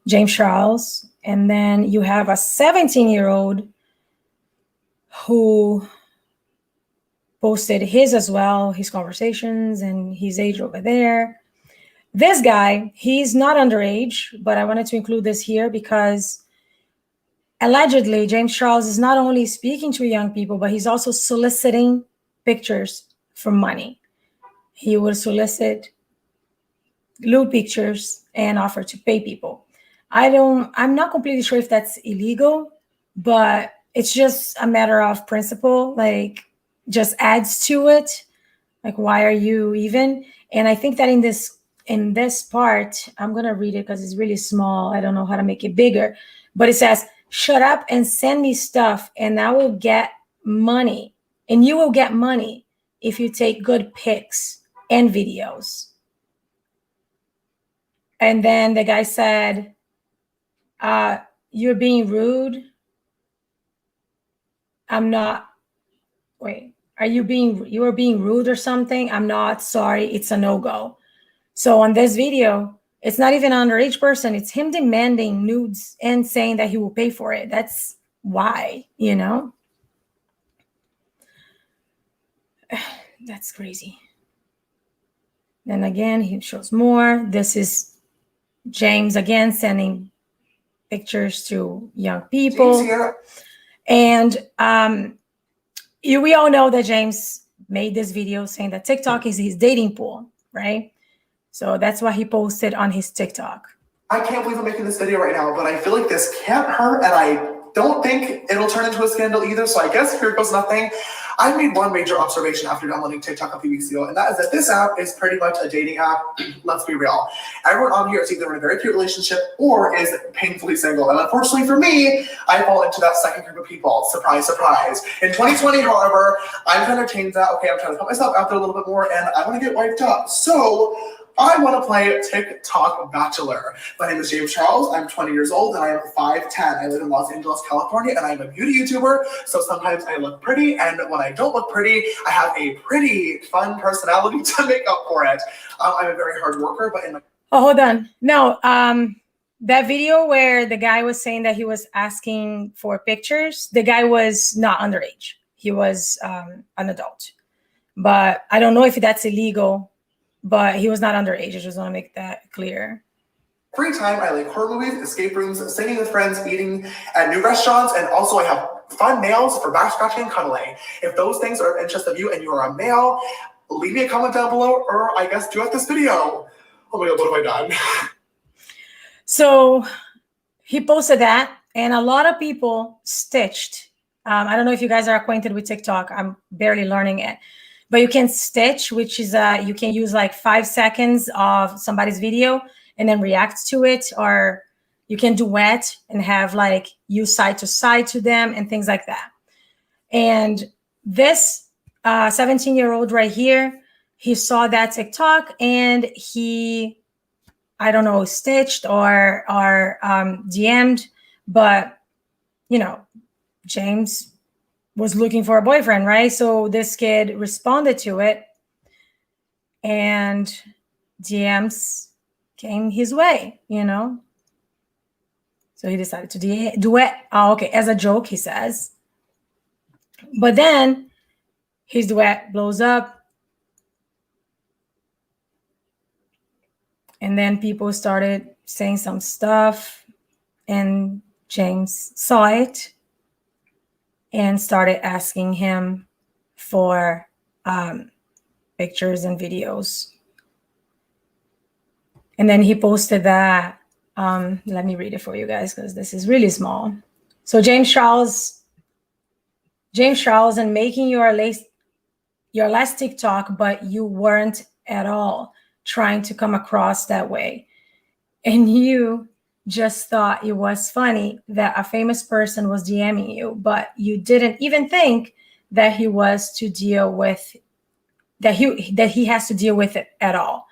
James Charles. And then you have a 17-year-old who posted his as well, his conversations and his age over there. This guy, he's not underage, but I wanted to include this here because allegedly James Charles is not only speaking to young people, but he's also soliciting pictures for money. He would solicit lewd pictures and offer to pay people. I'm not completely sure if that's illegal, but it's just a matter of principle, like, just adds to it. Like, why are you even? And I think that in this part, I'm going to read it because it's really small. I don't know how to make it bigger, but it says, shut up and send me stuff and I will get money. And you will get money if you take good pics and videos. And then the guy said, you're being rude. I'm not, wait. You are being rude or something? I'm not, sorry, it's a no-go. So on this video, it's not even an underage person. It's him demanding nudes and saying that he will pay for it. That's why, you know? That's crazy. Then again, he shows more. This is James again sending pictures to young people. And we all know that James made this video saying that TikTok is his dating pool, right? So that's why he posted on his TikTok. I can't believe I'm making this video right now, but I feel like this can't hurt, and I don't think it'll turn into a scandal either, so I guess here goes nothing. I made one major observation after downloading TikTok a few weeks ago, and that is that this app is pretty much a dating app. Let's be real. Everyone on here is either in a very cute relationship or is painfully single, and unfortunately for me, I fall into that second group of people. Surprise, surprise. In 2020, however, I'm trying to change that. Okay, I'm trying to put myself out there a little bit more, and I want to get wiped up. So I want to play TikTok Bachelor. My name is James Charles. I'm 20 years old and I am 5'10". I live in Los Angeles, California, and I'm a beauty YouTuber. So sometimes I look pretty, and when I don't look pretty, I have a pretty fun personality to make up for it. I'm a very hard worker, but in my... Oh, hold on. No, that video where the guy was saying that he was asking for pictures, the guy was not underage. He was an adult. But I don't know if that's illegal, but he was not underage. I just want to make that clear. Free time, I like horror movies, escape rooms, singing with friends, eating at new restaurants, and also I have fun nails for back scratching and cuddling. If those things are of interest of you and you are a male, leave me a comment down below, or I guess duet this video. Oh my God, what have I done? So he posted that, and a lot of people stitched. I don't know if you guys are acquainted with TikTok. I'm barely learning it. But you can stitch, which is you can use like 5 seconds of somebody's video and then react to it, or you can duet and have like you side to side to them and things like that. And this 17-year-old right here, he saw that TikTok and he, I don't know, stitched or DM'd, but you know, James was looking for a boyfriend, right? So this kid responded to it and DMs came his way, you know? So he decided to duet. Oh, okay, as a joke, he says. But then his duet blows up. And then people started saying some stuff and James saw it and started asking him for pictures and videos. And then he posted that. Let me read it for you guys because this is really small. So James Charles, and making your last TikTok, but you weren't at all trying to come across that way. And you just thought it was funny that a famous person was DMing you, but you didn't even think that he was to deal with, that he has to deal with it at all.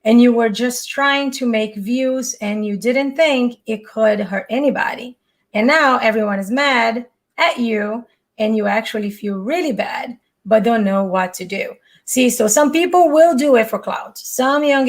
And you were just trying to make views and you didn't think it could hurt anybody. And now everyone is mad at you and you actually feel really bad, but don't know what to do. See, so some people will do it for clout. Some young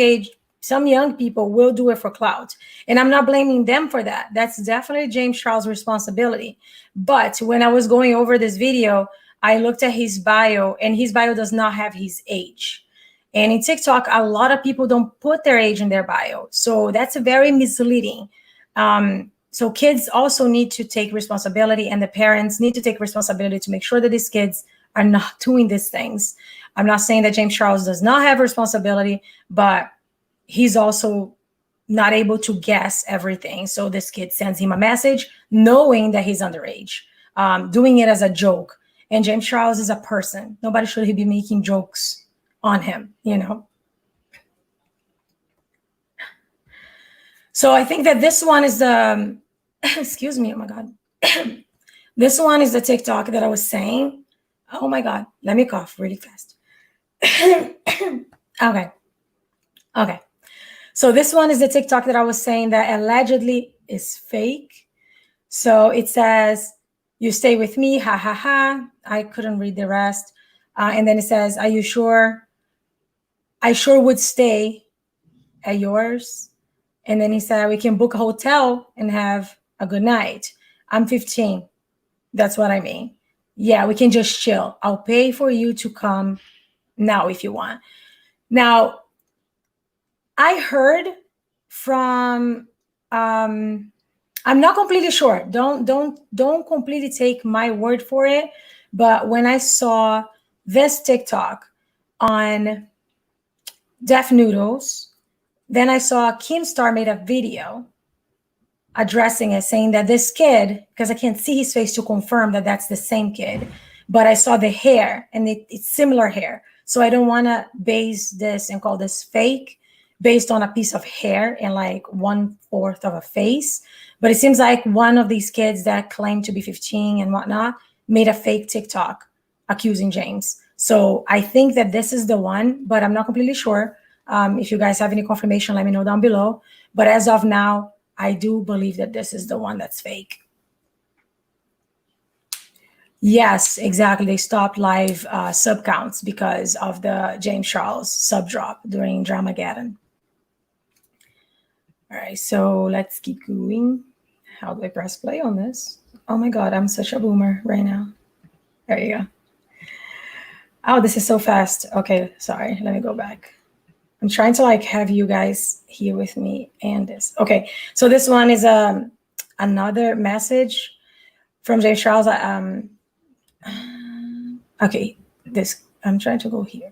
people will do it for clout. And I'm not blaming them for that. That's definitely James Charles' responsibility. But when I was going over this video, I looked at his bio and his bio does not have his age. And in TikTok, a lot of people don't put their age in their bio. So that's very misleading. So kids also need to take responsibility and the parents need to take responsibility to make sure that these kids are not doing these things. I'm not saying that James Charles does not have responsibility, but he's also not able to guess everything. So this kid sends him a message knowing that he's underage, doing it as a joke. And James Charles is a person. Nobody should be making jokes on him, you know? So I think that this one is the, excuse me, oh my God. This one is the TikTok that I was saying. Oh my God, let me cough really fast. Okay. So this one is the TikTok that I was saying that allegedly is fake. So it says, you stay with me, ha, ha, ha. I couldn't read the rest. And then it says, are you sure? I sure would stay at yours. And then he said, we can book a hotel and have a good night. I'm 15. That's what I mean. Yeah, we can just chill. I'll pay for you to come now if you want. Now, I heard from, I'm not completely sure. Don't completely take my word for it. But when I saw this TikTok on Deaf Noodles, then I saw Keemstar made a video addressing it, saying that this kid, because I can't see his face to confirm that that's the same kid, but I saw the hair and it's similar hair. So I don't want to base this and call this fake based on a piece of hair and like 1/4 of a face. But it seems like one of these kids that claim to be 15 and whatnot made a fake TikTok accusing James. So I think that this is the one, but I'm not completely sure. If you guys have any confirmation, let me know down below. But as of now, I do believe that this is the one that's fake. Yes, exactly. They stopped live sub counts because of the James Charles sub drop during Dramageddon. All right, so let's keep going. How do I press play on this? Oh my God, I'm such a boomer right now. There you go. Oh, this is so fast. Okay, sorry. Let me go back. I'm trying to like have you guys here with me and this. Okay, so this one is another message from James Charles. Okay, this, I'm trying to go here.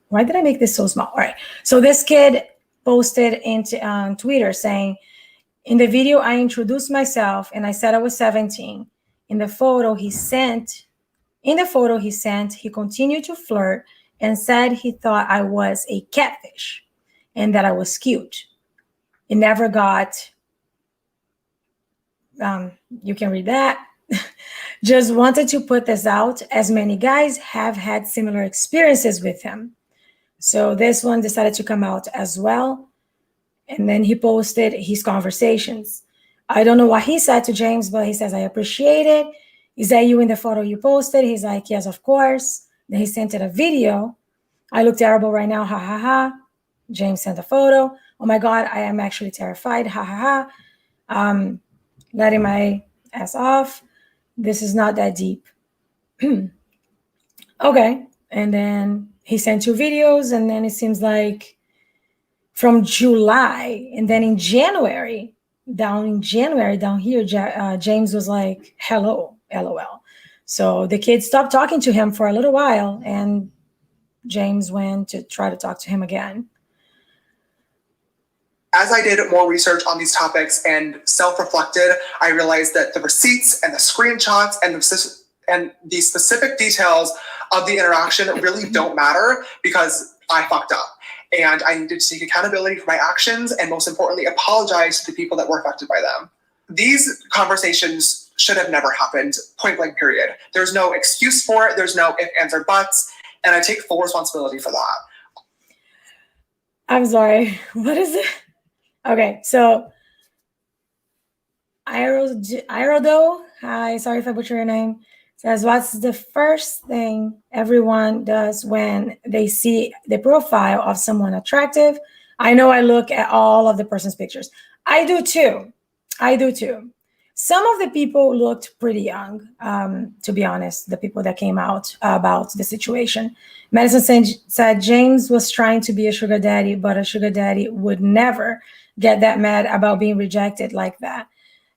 Why did I make this so small? All right, so this kid posted into Twitter saying, in the video, I introduced myself and I said I was 17. In the photo he sent, he continued to flirt and said he thought I was a catfish and that I was cute. It never got, you can read that. Just wanted to put this out as many guys have had similar experiences with him. So this one decided to come out as well. And then he posted his conversations. I don't know what he said to James, but he says, I appreciate it. Is that you in the photo you posted? He's like, yes, of course. Then he sent it a video. I look terrible right now, ha ha ha. James sent a photo. Oh my God, I am actually terrified, ha ha ha. Letting my ass off. This is not that deep. Okay, and then he sent 2 videos, and then it seems like from July, and then in January, down here, James was like, hello, LOL. So the kid stopped talking to him for a little while, and James went to try to talk to him again. As I did more research on these topics and self-reflected, I realized that the receipts and the screenshots and the specific details of the interaction really don't matter because I fucked up. And I needed to take accountability for my actions and most importantly, apologize to the people that were affected by them. These conversations should have never happened, point blank period. There's no excuse for it. There's no ifs, ands, or buts. And I take full responsibility for that. I'm sorry, what is it? Okay, so Irodo, hi, sorry if I butcher your name, says, what's the first thing everyone does when they see the profile of someone attractive? I know I look at all of the person's pictures. I do too. Some of the people looked pretty young, to be honest, the people that came out about the situation. Madison said James was trying to be a sugar daddy, but a sugar daddy would never get that mad about being rejected like that,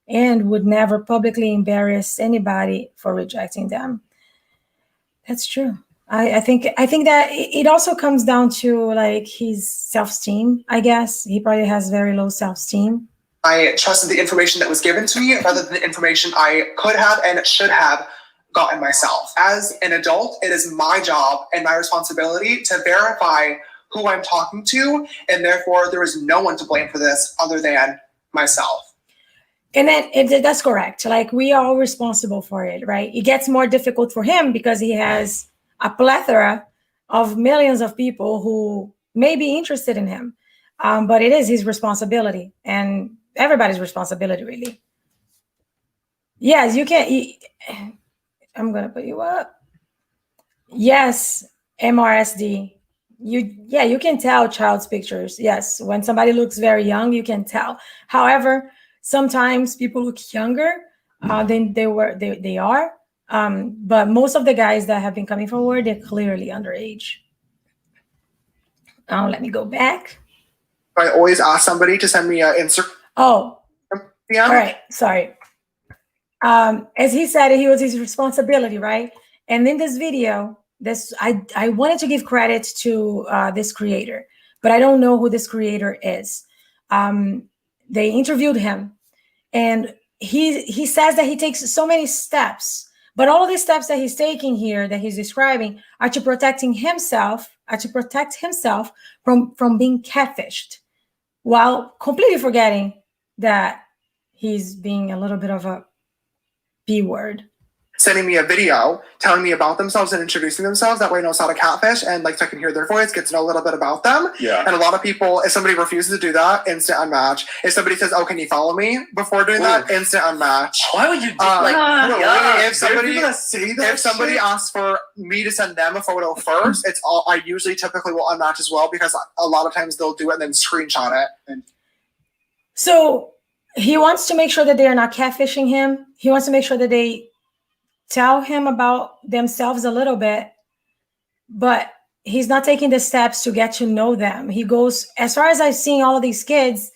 and would never publicly embarrass anybody for rejecting them. That's true. I think that it also comes down to like his self-esteem, I guess. He probably has very low self-esteem. I trusted the information that was given to me rather than the information I could have and should have gotten myself. As an adult, it is my job and my responsibility to verify who I'm talking to, and therefore there is no one to blame for this other than myself. And that's correct. Like, we are all responsible for it, right? It gets more difficult for him because he has a plethora of millions of people who may be interested in him. But it is his responsibility and everybody's responsibility, really. Yes, you can. I'm going to put you up. Yes, MRSD. You can tell child's pictures. Yes, when somebody looks very young, you can tell. However, sometimes people look younger than they are. But most of the guys that have been coming forward, they're clearly underage. Let me go back. I always ask somebody to send me an Instagram. Oh, DM. all right. Sorry. As he said, it was his responsibility, right? And in this video, I wanted to give credit to this creator, but I don't know who this creator is. They interviewed him, and he says that he takes so many steps, but all of these steps that he's taking here, that he's describing, are to protect himself from being catfished, while completely forgetting that he's being a little bit of a B word. sending me a video telling me about themselves and introducing themselves. That way I know it's not a catfish, and like so I can hear their voice, get to know a little bit about them. Yeah. And a lot of people, if somebody refuses to do that, instant unmatch. If somebody says, "Oh, can you follow me?" before doing that, instant unmatch. Why would you do If somebody asks for me to send them a photo first, it's all I usually typically will unmatch as well, because a lot of times they'll do it and then screenshot it. So he wants to make sure that they are not catfishing him. He wants to make sure that they tell him about themselves a little bit, but he's not taking the steps to get to know them. He goes, as far as I've seen all of these kids,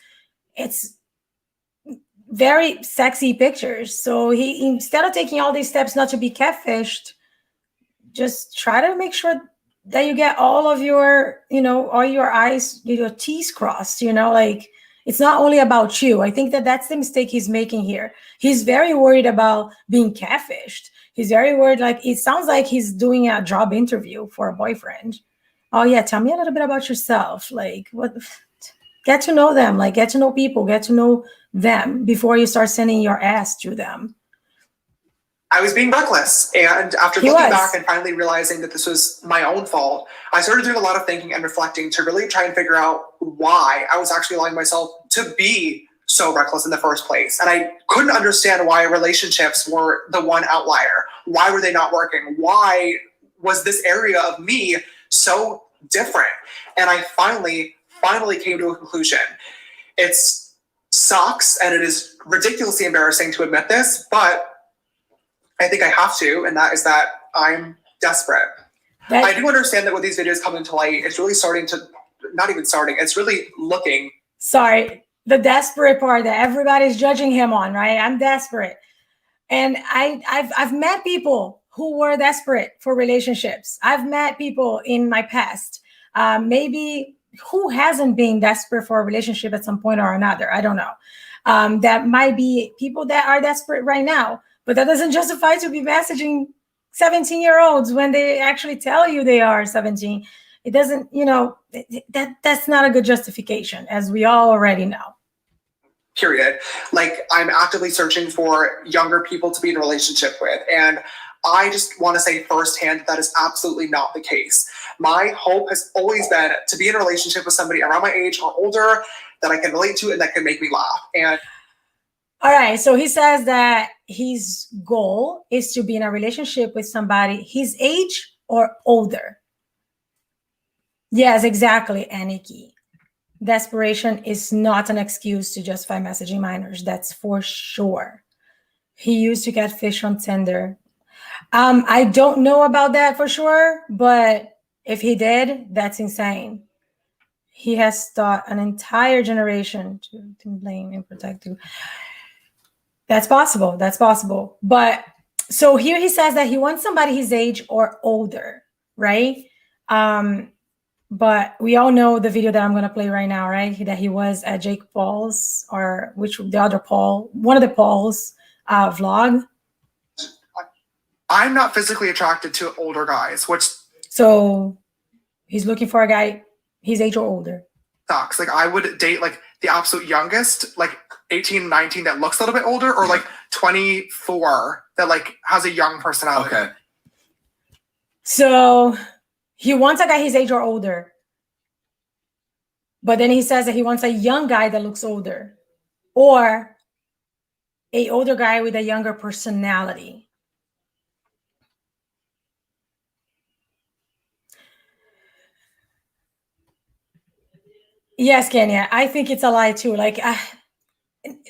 it's very sexy pictures. So he, instead of taking all these steps not to be catfished, just try to make sure that you get all of your, all your I's, your T's crossed, like it's not only about you. I think that that's the mistake he's making here. He's very worried about being catfished. He's very worried, like it sounds like he's doing a job interview for a boyfriend. Oh yeah, tell me a little bit about yourself. Like what? Get to know them, like get to know people, get to know them before you start sending your ass to them. I was being reckless, and after looking back and finally realizing that this was my own fault, I started doing a lot of thinking and reflecting to really try and figure out why I was actually allowing myself to be so reckless in the first place. And I couldn't understand why relationships were the one outlier. Why were they not working? Why was this area of me so different? And I finally came to a conclusion. It sucks, and it is ridiculously embarrassing to admit this, but I think I have to, and that is that I'm desperate. I do understand that with these videos coming to light, it's really starting to, not even starting, it's really looking. Sorry, the desperate part that everybody's judging him on, right? I'm desperate. And I've met people who were desperate for relationships. I've met people in my past, maybe who hasn't been desperate for a relationship at some point or another. I don't know. That might be people that are desperate right now, but that doesn't justify to be messaging 17-year-olds when they actually tell you they are 17. It doesn't, that's not a good justification, as we all already know. Period. Like, I'm actively searching for younger people to be in a relationship with, and I just want to say firsthand that is absolutely not the case. My hope has always been to be in a relationship with somebody around my age or older that I can relate to and that can make me laugh. And all right, so he says that his goal is to be in a relationship with somebody his age or older. Yes, exactly, Aniki. Desperation is not an excuse to justify messaging minors. That's for sure. He used to get fish on Tinder. I don't know about that for sure, but if he did, that's insane. He has taught an entire generation to blame and protect you. That's possible. That's possible. But so here he says that he wants somebody his age or older, right? But we all know the video that I'm going to play right now, right? That he was at Jake Paul's, or which the other Paul, one of the Paul's vlog. I'm not physically attracted to older guys, which so he's looking for a guy his age or older. Sucks. Like, I would date like the absolute youngest, like 18, 19 that looks a little bit older, or like 24 that like has a young personality. Okay. So he wants a guy his age or older. But then he says that he wants a young guy that looks older, or an older guy with a younger personality. Yes, Kenya, I think it's a lie too. Like,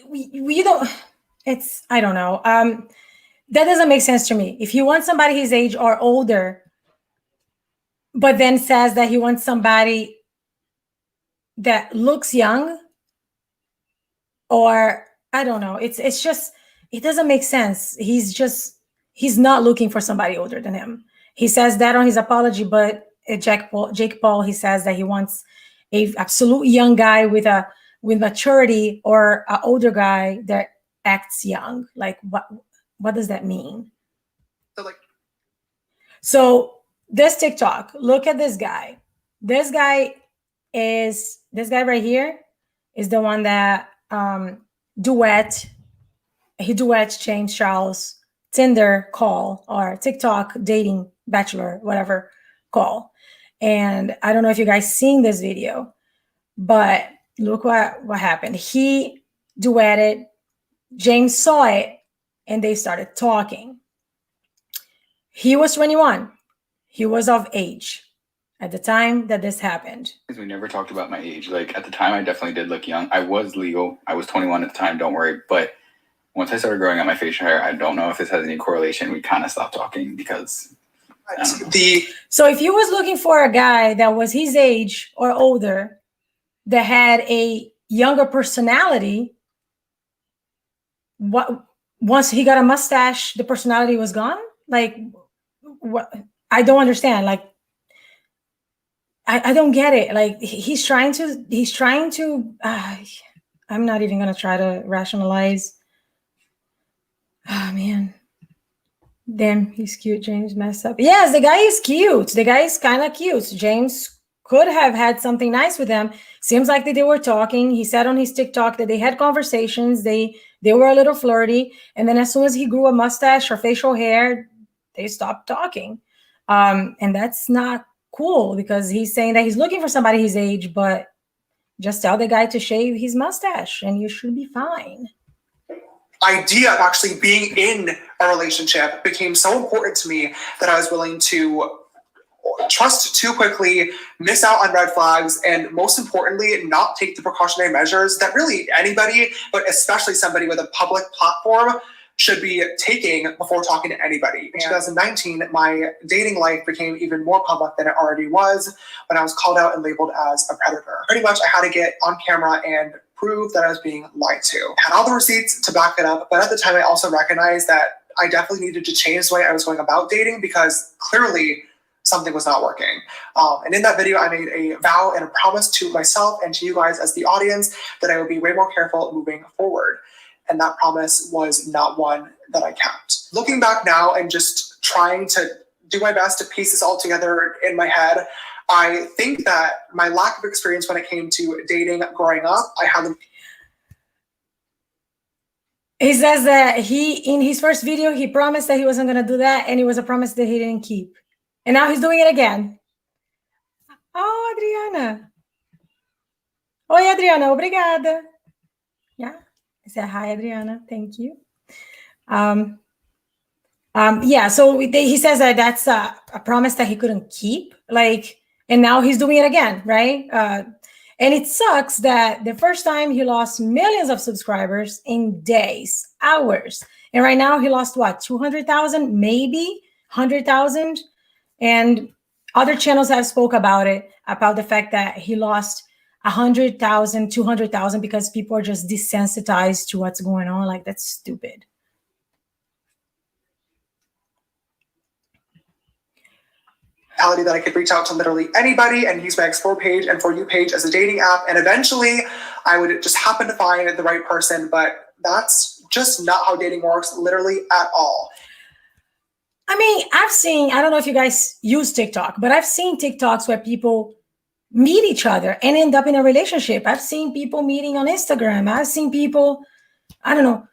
we don't, it's, I don't know. That doesn't make sense to me. If you want somebody his age or older, but then says that he wants somebody that looks young, or I don't know. It's just, it doesn't make sense. He's not looking for somebody older than him. He says that on his apology, but Jake Paul, he says that he wants a absolute young guy with maturity, or an older guy that acts young. Like, what does that mean? So this TikTok, look at this guy. This guy right here is the one that duets James Charles Tinder call or TikTok dating bachelor, whatever call. And I don't know if you guys seen this video, but look what happened. He duetted, James saw it, and they started talking. He was 21. He was of age at the time that this happened. We never talked about my age. Like, at the time, I definitely did look young. I was legal. I was 21 at the time, don't worry. But once I started growing out my facial hair, I don't know if this has any correlation. We kind of stopped talking because... So if you was looking for a guy that was his age or older, that had a younger personality, once he got a mustache, the personality was gone? Like, what? I don't understand. Like, I don't get it. Like, he's trying to, I'm not even going to try to rationalize. Oh, man. Damn, he's cute. James messed up. Yes, the guy is cute. The guy is kind of cute. James could have had something nice with them. Seems like that they were talking. He said on his TikTok that they had conversations. They were a little flirty. And then as soon as he grew a mustache or facial hair, they stopped talking. And that's not cool because he's saying that he's looking for somebody his age, but just tell the guy to shave his mustache and you should be fine. Idea of actually being in a relationship became so important to me that I was willing to trust too quickly, miss out on red flags, and most importantly, not take the precautionary measures that really anybody, but especially somebody with a public platform, should be taking before talking to anybody. In 2019, my dating life became even more public than it already was when I was called out and labeled as a predator. Pretty much I had to get on camera and prove that I was being lied to. I had all the receipts to back it up, but at the time I also recognized that I definitely needed to change the way I was going about dating because clearly something was not working. And in that video, I made a vow and a promise to myself and to you guys as the audience that I would be way more careful moving forward. And that promise was not one that I kept. Looking back now and just trying to do my best to piece this all together in my head, I think that my lack of experience when it came to dating growing up, I had them. He says that in his first video, he promised that he wasn't going to do that, and it was a promise that he didn't keep. And now he's doing it again. Oh, Adriana. Oi, Adriana, obrigada. Yeah, I said hi, Adriana. Thank you. Yeah, so he says that that's a promise that he couldn't keep. Like, and now he's doing it again, right? And it sucks that the first time he lost millions of subscribers in days, hours. And right now he lost what, 200,000, maybe 100,000. And other channels have spoke about it, about the fact that he lost 100,000, 200,000 because people are just desensitized to what's going on. Like, that's stupid. That I could reach out to literally anybody and use my Explore page and For You page as a dating app. And eventually I would just happen to find the right person, but that's just not how dating works, literally at all. I mean, I don't know if you guys use TikTok, but I've seen TikToks where people meet each other and end up in a relationship. I've seen people meeting on Instagram. I've seen people, I don't know,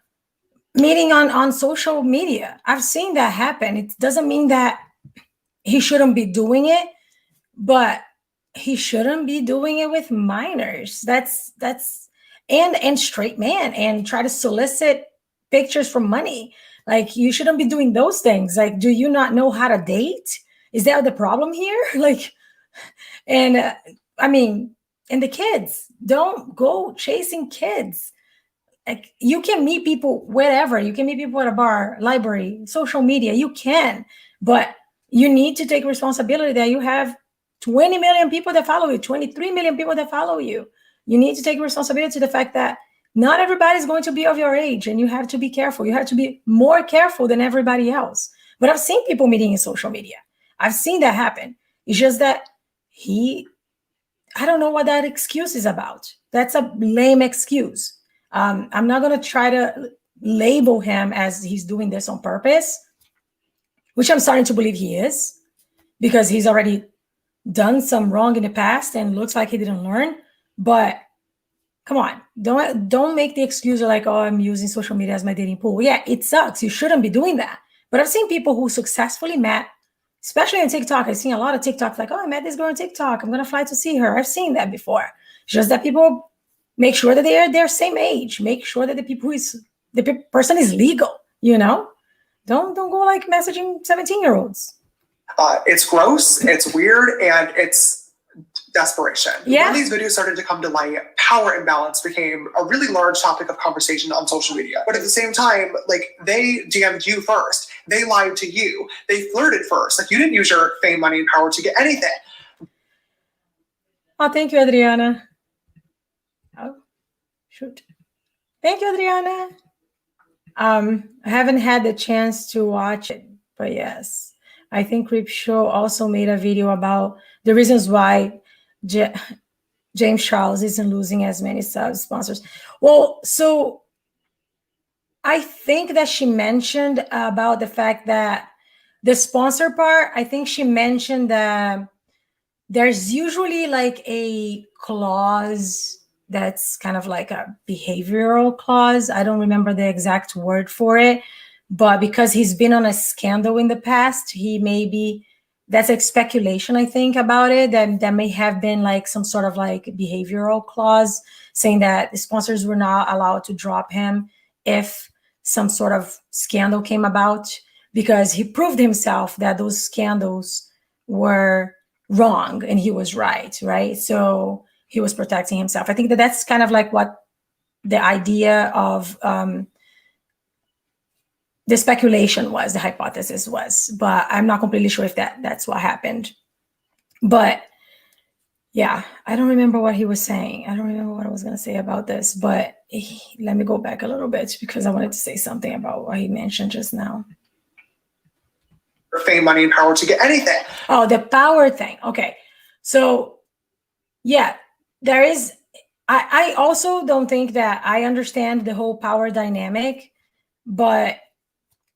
meeting on social media. I've seen that happen. It doesn't mean that he shouldn't be doing it, but he shouldn't be doing it with minors. That's and straight men and try to solicit pictures for money. Like, you shouldn't be doing those things. Like, do you not know how to date? Is that the problem here? Like, and I mean, and the kids, don't go chasing kids. Like, you can meet people wherever. You can meet people at a bar, library, social media. You can, but you need to take responsibility that you have 20 million people that follow you, 23 million people that follow you. You need to take responsibility to the fact that not everybody's going to be of your age, and you have to be careful. You have to be more careful than everybody else. But I've seen people meeting in social media. I've seen that happen. It's just that I don't know what that excuse is about. That's a lame excuse. I'm not going to try to label him as he's doing this on purpose, which I'm starting to believe he is, because he's already done some wrong in the past and looks like he didn't learn. But come on, don't make the excuse like, oh, I'm using social media as my dating pool. Yeah, it sucks. You shouldn't be doing that. But I've seen people who successfully met, especially on TikTok. I've seen a lot of TikTok like, oh, I met this girl on TikTok. I'm going to fly to see her. I've seen that before. Just that people make sure that they're their same age. Make sure that the person is legal, you know? Don't go like messaging 17-year-olds. It's gross, it's weird, and it's desperation. Yeah. When these videos started to come to light, power imbalance became a really large topic of conversation on social media. But at the same time, like, they DM'd you first. They lied to you. They flirted first. Like, you didn't use your fame, money, and power to get anything. Oh, thank you, Adriana. Oh, shoot. Thank you, Adriana. I haven't had the chance to watch it, but yes. I think Creep Show also made a video about the reasons why James Charles isn't losing as many sponsors. Well, so I think that she mentioned about the fact that the sponsor part, I think she mentioned that there's usually like a clause that's kind of like a behavioral clause. I don't remember the exact word for it, but because he's been on a scandal in the past, he maybe, that's like speculation, I think, about it, that there may have been like some sort of like behavioral clause saying that the sponsors were not allowed to drop him if some sort of scandal came about, because he proved himself that those scandals were wrong and he was right? So he was protecting himself. I think that that's kind of like what the idea of the speculation was, the hypothesis was, but I'm not completely sure if that's what happened. But yeah, I don't remember what he was saying. I don't remember what I was going to say about this, but let me go back a little bit because I wanted to say something about what he mentioned just now. Fame, money, and power to get anything. Oh, the power thing. Okay. So yeah, there is, I also don't think that I understand the whole power dynamic, but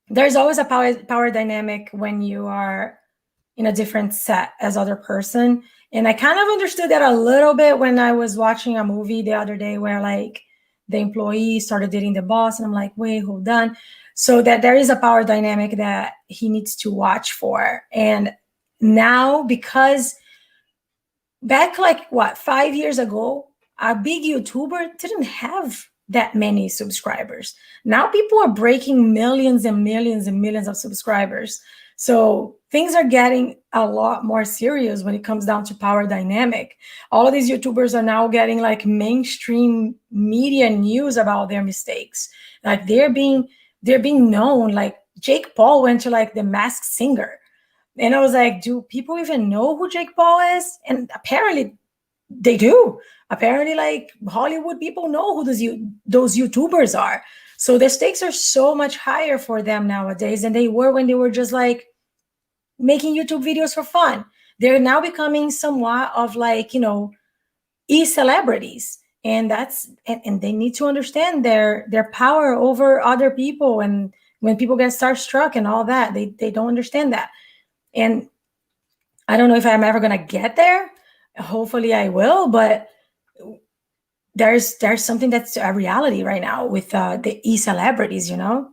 there's always a power dynamic when you are in a different set as other person. And I kind of understood that a little bit when I was watching a movie the other day where like the employee started dating the boss, and I'm like, wait, hold on. So that there is a power dynamic that he needs to watch for. And now, because back like what, 5 years ago, a big YouTuber didn't have that many subscribers. Now people are breaking millions and millions and millions of subscribers. So things are getting a lot more serious when it comes down to power dynamic. All of these YouTubers are now getting like mainstream media news about their mistakes. Like they're being known. Like Jake Paul went to like The Masked Singer. And I was like, do people even know who Jake Paul is? And apparently they do. Apparently, like Hollywood people know who those YouTubers are. So the stakes are so much higher for them nowadays than they were when they were just like making YouTube videos for fun. They're now becoming somewhat of like, you know, e-celebrities. And that's, and they need to understand their power over other people. And when people get starstruck and all that, they don't understand that. And I don't know if I'm ever going to get there. Hopefully I will, but there's something that's a reality right now with the e-celebrities, you know?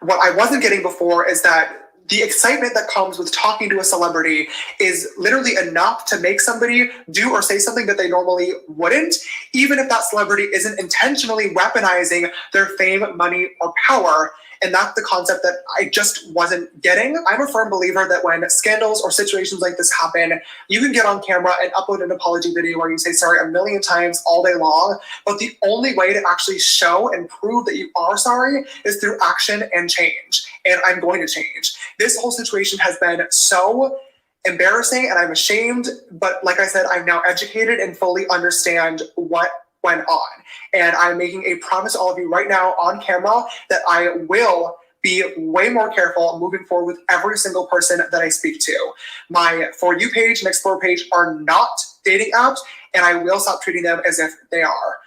What I wasn't getting before is that the excitement that comes with talking to a celebrity is literally enough to make somebody do or say something that they normally wouldn't, even if that celebrity isn't intentionally weaponizing their fame, money, or power. And that's the concept that I just wasn't getting. I'm a firm believer that when scandals or situations like this happen, you can get on camera and upload an apology video where you say sorry a million times all day long. But the only way to actually show and prove that you are sorry is through action and change. And I'm going to change. This whole situation has been so embarrassing and I'm ashamed. But like I said, I'm now educated and fully understand what went on. And I'm making a promise to all of you right now on camera that I will be way more careful moving forward with every single person that I speak to. My For You page and Explore page are not dating apps, and I will stop treating them as if they are.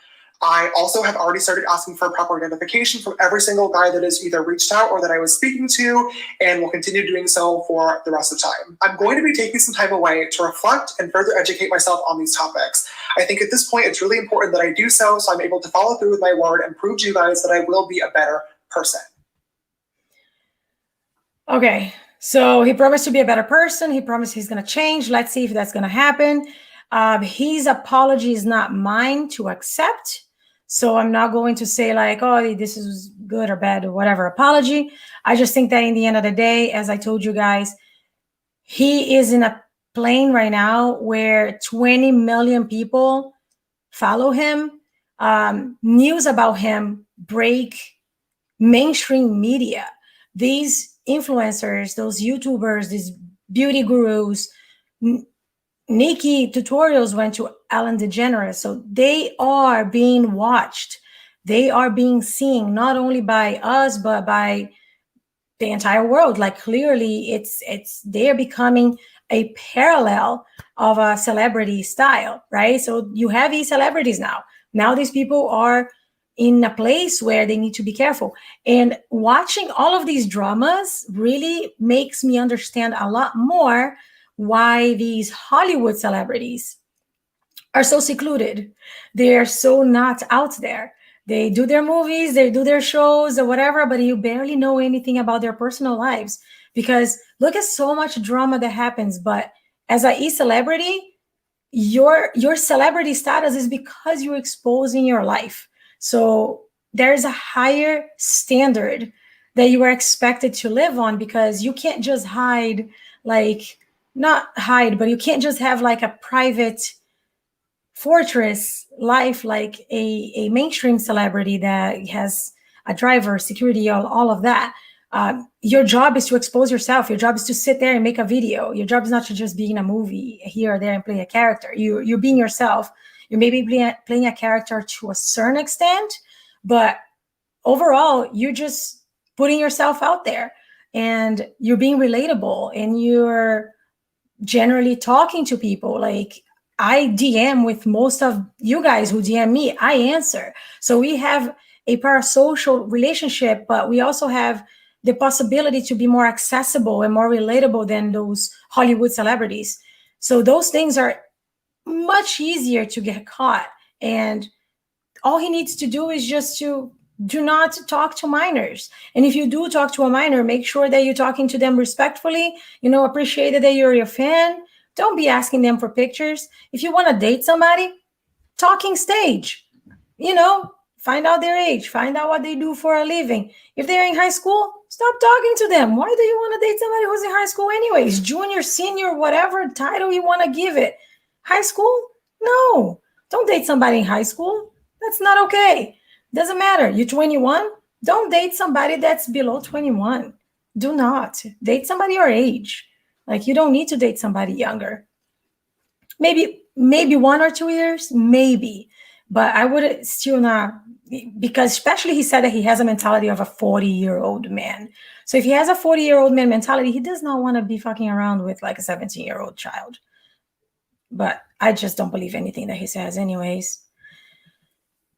I also have already started asking for proper identification from every single guy that has either reached out or that I was speaking to, and will continue doing so for the rest of time. I'm going to be taking some time away to reflect and further educate myself on these topics. I think at this point, it's really important that I do so I'm able to follow through with my word and prove to you guys that I will be a better person. Okay, so he promised to be a better person. He promised he's going to change. Let's see if that's going to happen. His apology is not mine to accept. So I'm not going to say like, oh, this is good or bad or whatever apology. I just think that in the end of the day, as I told you guys, he is in a plane right now where 20 million people follow him. News about him break mainstream media. These influencers, those YouTubers, these beauty gurus, Nikki tutorials went to Ellen DeGeneres. So they are being watched. They are being seen not only by us, but by the entire world. Like clearly it's they're becoming a parallel of a celebrity style, right? So you have these celebrities now. Now these people are in a place where they need to be careful. And watching all of these dramas really makes me understand a lot more why these Hollywood celebrities are so secluded. They're so not out there. They do their movies, they do their shows or whatever, but you barely know anything about their personal lives because look at so much drama that happens. But as a e-celebrity, your celebrity status is because you're exposing your life. So there's a higher standard that you are expected to live on because you can't just hide, like, not hide, but you can't just have like a private fortress life like a mainstream celebrity that has a driver, security, all of that. Your job is to expose yourself. Your job is to sit there and make a video. Your job is not to just be in a movie here or there and play a character. You're being yourself. You may be playing a character to a certain extent, but overall, you're just putting yourself out there and you're being relatable and you're generally talking to people. Like I DM with most of you guys who DM me, I answer. So we have a parasocial relationship, but we also have the possibility to be more accessible and more relatable than those Hollywood celebrities. So those things are much easier to get caught. And all he needs to do is just to do not talk to minors. And if you do talk to a minor, make sure that you're talking to them respectfully, appreciate that you're a fan. Don't be asking them for pictures. If you want to date somebody, talking stage, find out their age, find out what they do for a living. If they're in high school, stop talking to them. Why do you want to date somebody who's in high school anyways? Junior, senior, whatever title you want to give it. High school? No, don't date somebody in high school. That's not okay. Doesn't matter. You're 21. Don't date somebody that's below 21. Do not date somebody your age. Like you don't need to date somebody younger. Maybe 1 or 2 years, maybe, but I would still not, because especially he said that he has a mentality of a 40-year-old man. So if he has a 40-year-old man mentality, he does not want to be fucking around with like a 17-year-old child. But I just don't believe anything that he says anyways.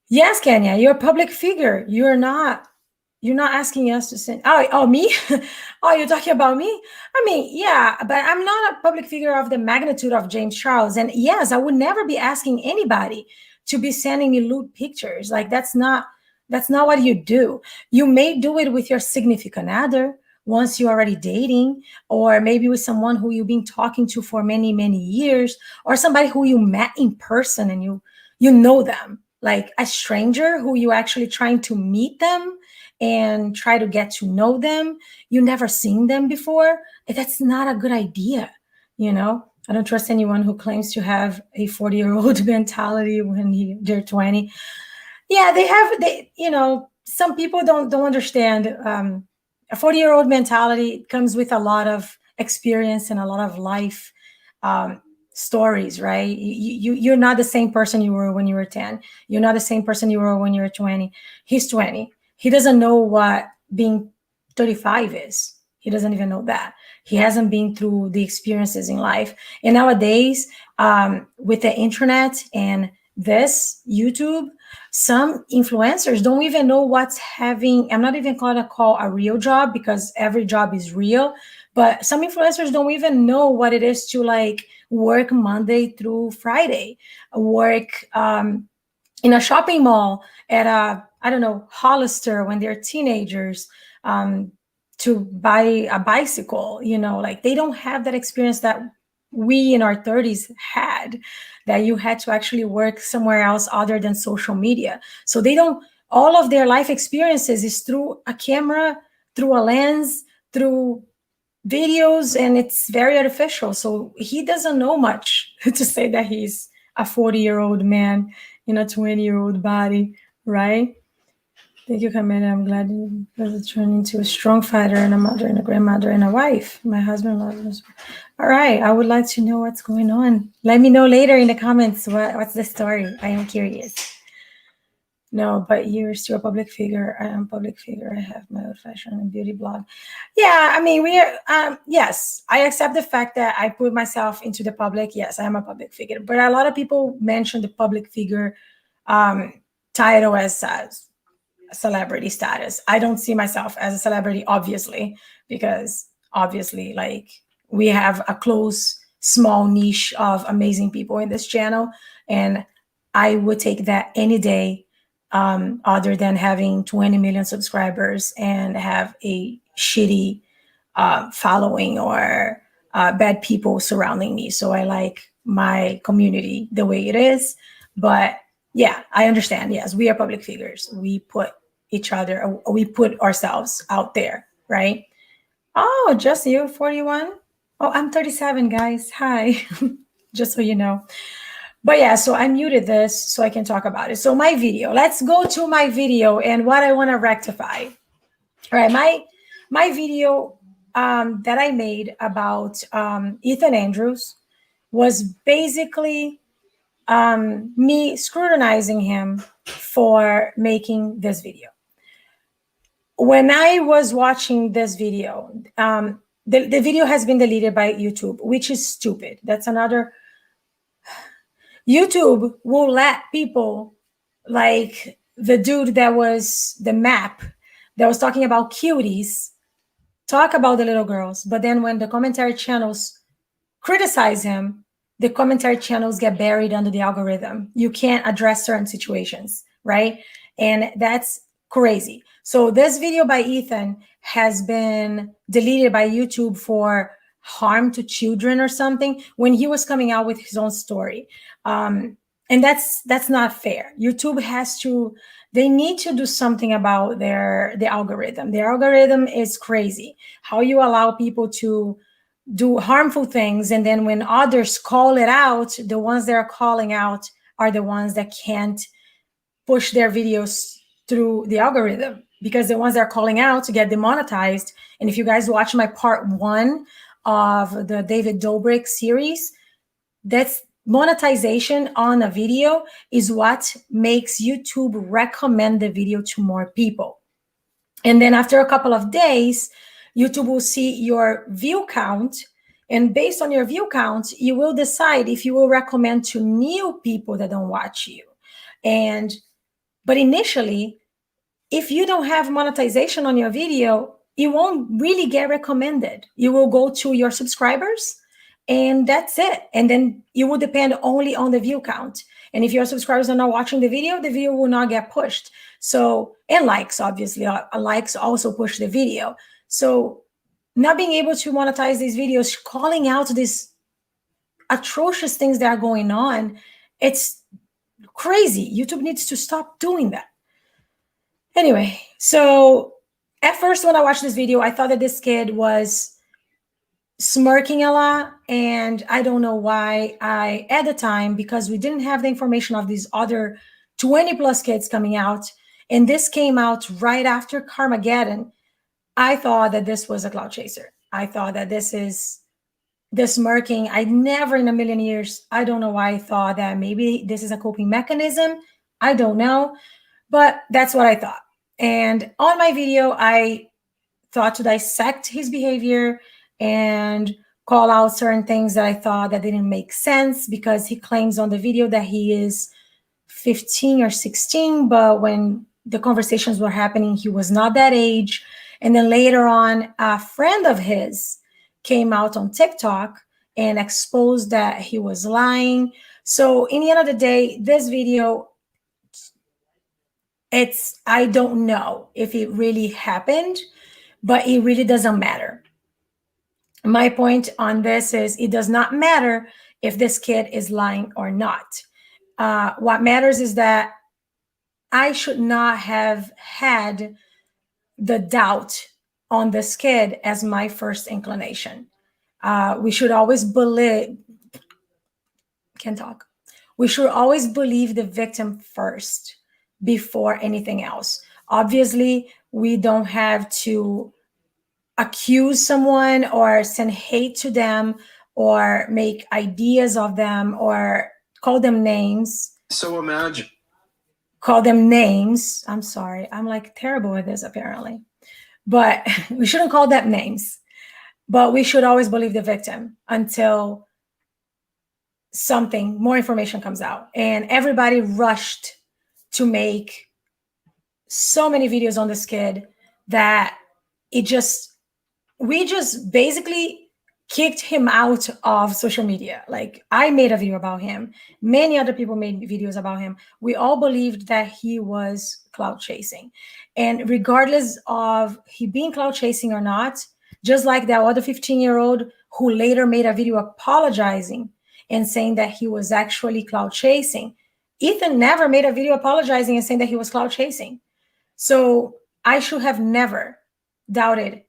Yes, Kenya, you're a public figure. You're not asking us to send. Oh, me? Oh, you're talking about me? I mean, yeah, but I'm not a public figure of the magnitude of James Charles. And yes, I would never be asking anybody to be sending me lewd pictures. Like that's not what you do. You may do it with your significant other once you're already dating, or maybe with someone who you've been talking to for many, many years, or somebody who you met in person and you know them. Like a stranger who you actually trying to meet them and try to get to know them. You never seen them before. That's not a good idea. I don't trust anyone who claims to have a 40-year-old mentality when they're 20. Yeah, some people don't understand. A 40-year-old mentality comes with a lot of experience and a lot of life stories, right? You're not the same person you were when you were 10. You're not the same person you were when you were 20. He's 20. He doesn't know what being 35 is. He doesn't even know that. He hasn't been through the experiences in life. And nowadays, with the internet and this YouTube, some influencers don't even know what's having. I'm not even going to call a real job because every job is real. But some influencers don't even know what it is to like work Monday through Friday, work in a shopping mall at a, I don't know, Hollister when they're teenagers, to buy a bicycle, you know, like they don't have that experience that we in our 30s had, that you had to actually work somewhere else other than social media. So they don't, all of their life experiences is through a camera, through a lens, through videos, and it's very artificial. So he doesn't know much to say that he's a 40-year-old man in a 20-year-old body, right? Thank you, Camila. I'm glad you turned into a strong fighter and a mother and a grandmother and a wife. My husband loves us. All right. I would like to know what's going on. Let me know later in the comments what's the story. I am curious. No, but you're still a public figure. I am a public figure. I have my old fashion and beauty blog. Yeah, I mean, we are, yes, I accept the fact that I put myself into the public. Yes, I am a public figure. But a lot of people mention the public figure title as celebrity status. I don't see myself as a celebrity, obviously, because obviously, like, we have a close, small niche of amazing people in this channel. And I would take that any day, other than having 20 million subscribers and have a shitty following or bad people surrounding me. So I like my community the way it is. But yeah, I understand. Yes, we are public figures. We put each other, we put ourselves out there, right? Oh, just you, 41? Oh, I'm 37, guys. Hi, just so you know. But yeah, so I muted this so I can talk about it. So my video, let's go to my video and what I want to rectify. All right, my video that I made about Ethan Andrews was basically me scrutinizing him for making this video. When I was watching this video, the video has been deleted by YouTube, which is stupid. That's another. YouTube will let people like the dude that was the map that was talking about cuties talk about the little girls, but then when the commentary channels criticize him, the commentary channels get buried under the algorithm. You can't address certain situations, right? And that's crazy. So this video by Ethan has been deleted by YouTube for harm to children or something when he was coming out with his own story. And that's not fair. YouTube has to, they need to do something about the algorithm. The algorithm is crazy. How you allow people to do harmful things, and then when others call it out, the ones that are calling out are the ones that can't push their videos through the algorithm, because the ones that are calling out to get demonetized. And if you guys watch my part 1 of the David Dobrik series, that's monetization on a video is what makes YouTube recommend the video to more people. And then after a couple of days, YouTube will see your view count. And based on your view count, you will decide if you will recommend to new people that don't watch you. But initially, if you don't have monetization on your video, it won't really get recommended. You will go to your subscribers and that's it. And then you will depend only on the view count. And if your subscribers are not watching the video will not get pushed. So, and likes, obviously, likes also push the video. So not being able to monetize these videos, calling out these atrocious things that are going on, it's crazy. YouTube needs to stop doing that. Anyway, so at first when I watched this video, I thought that this kid was smirking a lot, and I don't know why. At the time, because we didn't have the information of these other 20 plus kids coming out, and this came out right after Carmageddon, I thought that this was a cloud chaser. I thought that this smirking, I never in a million years, I don't know why I thought that maybe this is a coping mechanism. I don't know, but that's what I thought. And on my video, I thought to dissect his behavior and call out certain things that I thought that didn't make sense, because he claims on the video that he is 15 or 16, but when the conversations were happening, he was not that age. And then later on, a friend of his came out on TikTok and exposed that he was lying. So in the end of the day, this video, I don't know if it really happened, but it really doesn't matter. My point on this is it does not matter if this kid is lying or not. What matters is that I should not have had the doubt on this kid as my first inclination. We should always believe, we should always believe the victim first before anything else. Obviously, we don't have to accuse someone or send hate to them or make ideas of them or call them names. So imagine. Call them names. I'm sorry. I'm like terrible at this apparently. But we shouldn't call them names. But we should always believe the victim until something, more information comes out. And everybody rushed to make so many videos on this kid that we just basically kicked him out of social media. Like, I made a video about him. Many other people made videos about him. We all believed that he was clout chasing. And regardless of he being clout chasing or not, just like that other 15-year-old who later made a video apologizing and saying that he was actually clout chasing, Ethan never made a video apologizing and saying that he was clout chasing. So I should have never doubted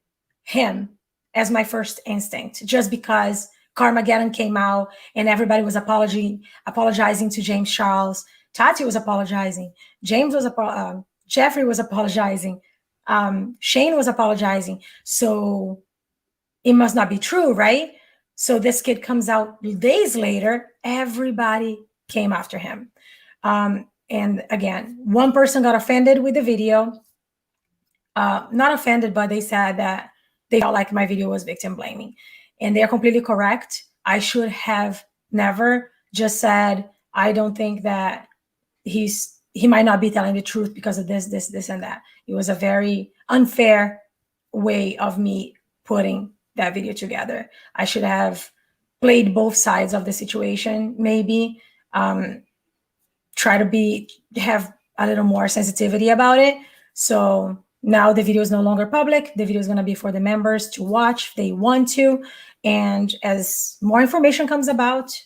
him as my first instinct, just because Carmageddon came out and everybody was apologizing to James Charles. Tati was apologizing. Jeffrey was apologizing. Shane was apologizing. So it must not be true, right? So this kid comes out days later, everybody came after him. And again, one person got offended with the video. Not offended, but they said that they felt like my video was victim blaming. And they are completely correct. I should have never just said, I don't think that he might not be telling the truth because of this, and that. It was a very unfair way of me putting that video together. I should have played both sides of the situation, maybe. Try to have a little more sensitivity about it. So now the video is no longer public. The video is going to be for the members to watch if they want to. And as more information comes about,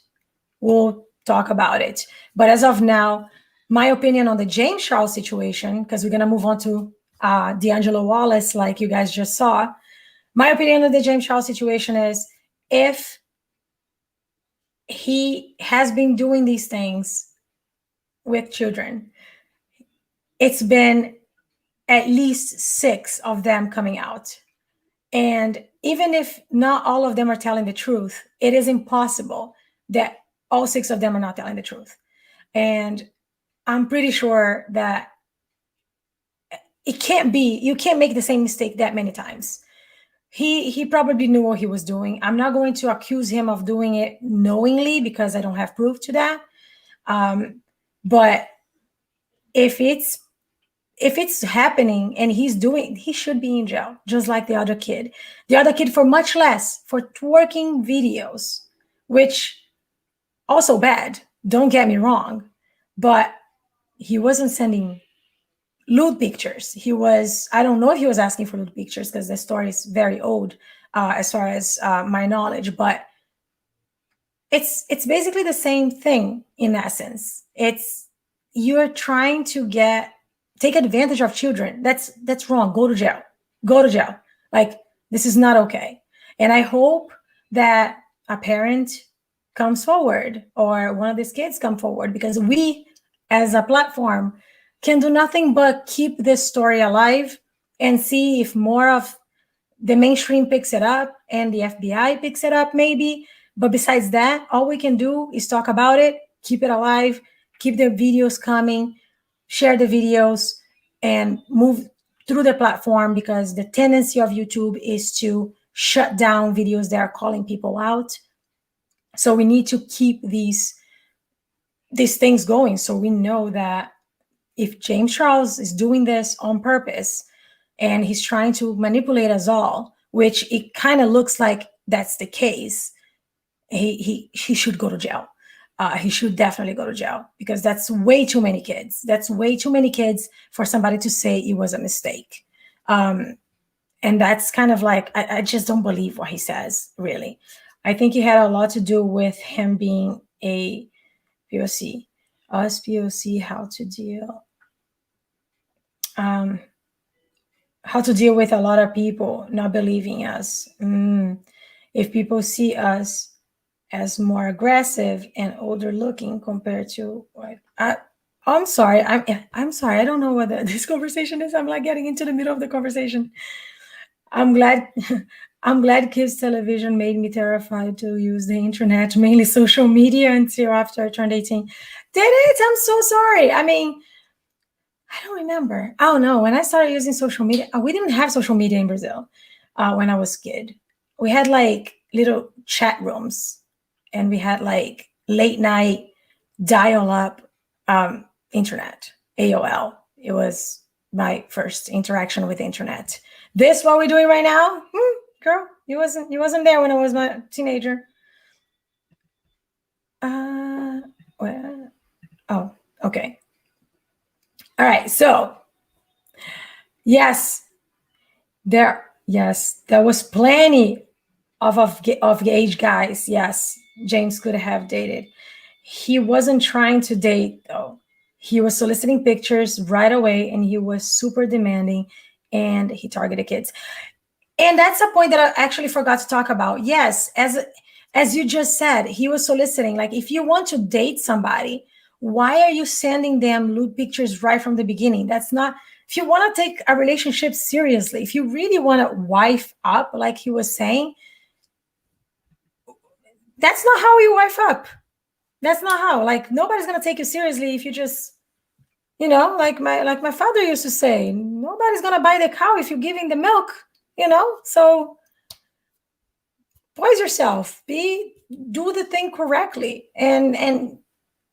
we'll talk about it. But as of now, my opinion on the James Charles situation, because we're going to move on to D'Angelo Wallace, like you guys just saw. My opinion on the James Charles situation is, if he has been doing these things with children, it's been at least 6 of them coming out. And even if not all of them are telling the truth, it is impossible that all 6 of them are not telling the truth. And I'm pretty sure that it can't be, you can't make the same mistake that many times. He probably knew what he was doing. I'm not going to accuse him of doing it knowingly because I don't have proof to that. But if it's happening and he's doing, he should be in jail, just like the other kid. The other kid for much less, for twerking videos, which also bad, don't get me wrong, but he wasn't sending lewd pictures. I don't know if he was asking for lewd pictures because the story is very old as far as my knowledge, but it's basically the same thing in essence. You're trying to take advantage of children. That's wrong. Go to jail. Go to jail. Like, this is not okay. And I hope that a parent comes forward or one of these kids come forward, because we as a platform can do nothing but keep this story alive and see if more of the mainstream picks it up and the FBI picks it up maybe. But besides that, all we can do is talk about it, keep it alive, keep the videos coming, share the videos, and move through the platform, because the tendency of YouTube is to shut down videos that are calling people out. So we need to keep these things going. So we know that if James Charles is doing this on purpose and he's trying to manipulate us all, which it kind of looks like that's the case, he should go to jail. He should definitely go to jail, because that's way too many kids. That's way too many kids for somebody to say it was a mistake. And that's kind of like, I just don't believe what he says, really. I think it had a lot to do with him being a POC. Us POC, how to deal with a lot of people not believing us. If people see us as more aggressive and older looking compared to what I'm sorry. I'm sorry. I don't know what this conversation is. I'm like getting into the middle of the conversation. I'm glad kids television made me terrified to use the internet, mainly social media, until after I turned 18. Did it? I'm so sorry. I mean, I don't remember. Oh no, when I started using social media, we didn't have social media in Brazil when I was a kid. We had like little chat rooms, and we had like late night dial-up internet, AOL. It was my first interaction with the internet. This what we're doing right now? Girl, you wasn't there when I was a teenager. Oh, okay. All right, so yes, there was plenty of age guys. Yes, James could have dated. He wasn't trying to date though. He was soliciting pictures right away, and he was super demanding, and he targeted kids. And that's a point that I actually forgot to talk about. Yes, as you just said, he was soliciting. Like, if you want to date somebody, why are you sending them lewd pictures right from the beginning? That's not, if you want to take a relationship seriously, if you really want to wife up, like he was saying, that's not how you wife up. That's not how. Like, nobody's going to take you seriously if you just, like my father used to say, nobody's going to buy the cow if you're giving the milk, So poise yourself, do the thing correctly, and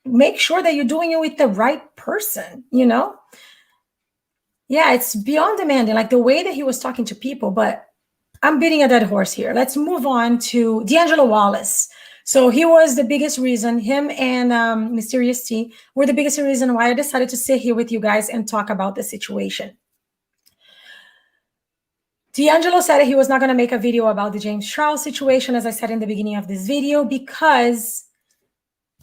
make sure that you're doing it with the right person, Yeah, it's beyond demanding, like the way that he was talking to people, but I'm beating a dead horse here. Let's move on to D'Angelo Wallace. So he was the biggest reason, him and Mysterious T were the biggest reason why I decided to sit here with you guys and talk about the situation. D'Angelo said he was not going to make a video about the James Charles situation, as I said in the beginning of this video, because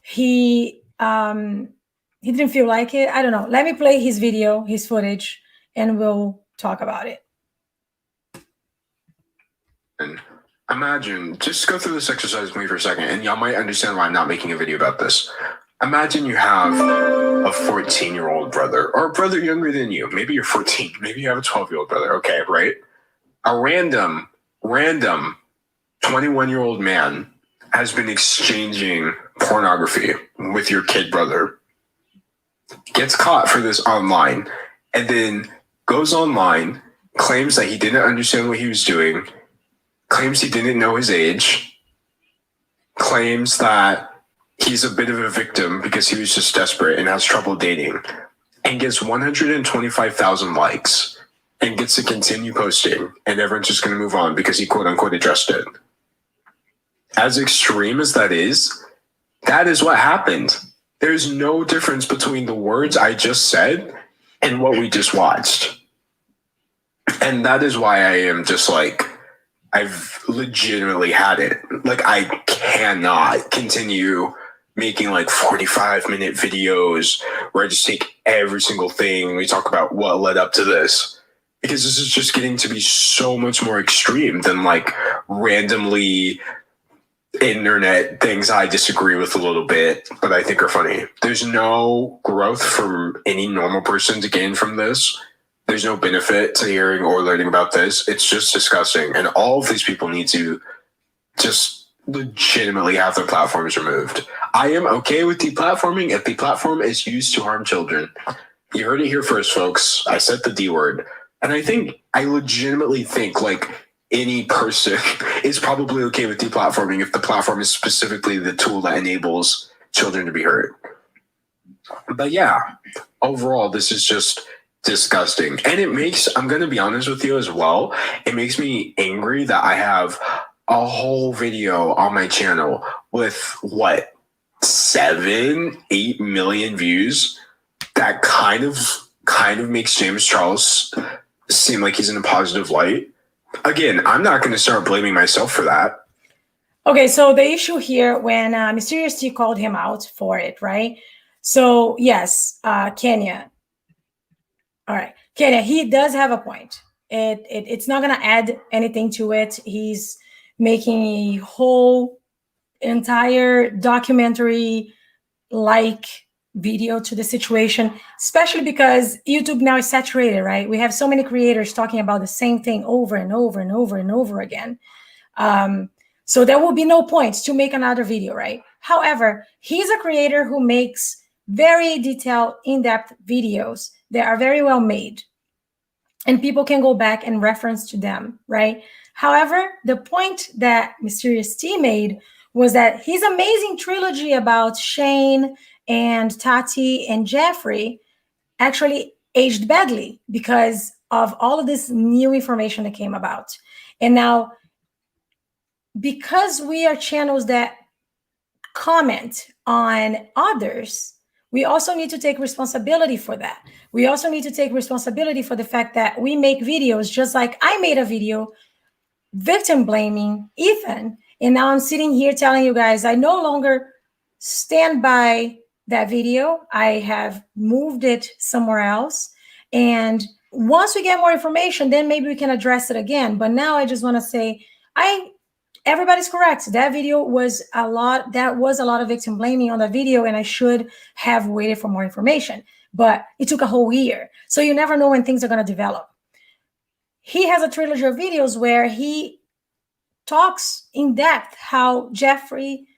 he didn't feel like it. I don't know. Let me play his video, his footage, and we'll talk about it. And imagine, just go through this exercise with me for a second, and y'all might understand why I'm not making a video about this. Imagine you have a 14-year-old brother, or a brother younger than you. Maybe you're 14. Maybe you have a 12-year-old brother. Okay, right? A random 21-year-old man has been exchanging pornography with your kid brother, gets caught for this online, and then goes online, claims that he didn't understand what he was doing, claims he didn't know his age, claims that he's a bit of a victim because he was just desperate and has trouble dating, and gets 125,000 likes and gets to continue posting, and everyone's just going to move on because he quote unquote addressed it. As extreme as that is what happened. There's no difference between the words I just said and what we just watched. And that is why I am just like, I've legitimately had it. Like, I cannot continue making like 45-minute videos where I just take every single thing. We talk about what led up to this. Because this is just getting to be so much more extreme than like randomly internet things I disagree with a little bit, but I think are funny. There's no growth for any normal person to gain from this. There's no benefit to hearing or learning about this. It's just disgusting. And all of these people need to just legitimately have their platforms removed. I am okay with deplatforming if the platform is used to harm children. You heard it here first, folks. I said the D word. And I legitimately think like any person is probably okay with deplatforming if the platform is specifically the tool that enables children to be hurt. But yeah, overall, this is just disgusting. And it makes, I'm going to be honest with you as well, it makes me angry that I have a whole video on my channel with 7-8 million views that kind of makes James Charles seem like he's in a positive light. Again, I'm not going to start blaming myself for that. Okay, so the issue here, when Mysterious T called him out for it, right? So yes, Kenya. All right, Kenya, he does have a point. It's not gonna add anything to it. He's making a whole entire documentary like video to the situation, especially because YouTube now is saturated, right? We have so many creators talking about the same thing over and over and over and over again. So there will be no point to make another video, right? However, he's a creator who makes very detailed, in-depth videos that are very well made, and people can go back and reference to them, right? However, the point that Mysterious T made was that his amazing trilogy about Shane and Tati and Jeffrey actually aged badly because of all of this new information that came about. And now, because we are channels that comment on others, we also need to take responsibility for that. We also need to take responsibility for the fact that we make videos, just like I made a video victim blaming Ethan. And now I'm sitting here telling you guys, I no longer stand by that video. I have moved it somewhere else. And once we get more information, then maybe we can address it again. But now I just want to say, everybody's correct. That video was a lot. That was a lot of victim blaming on that video, and I should have waited for more information. But it took a whole year. So you never know when things are going to develop. He has a trilogy of videos where he talks in depth how Jeffrey,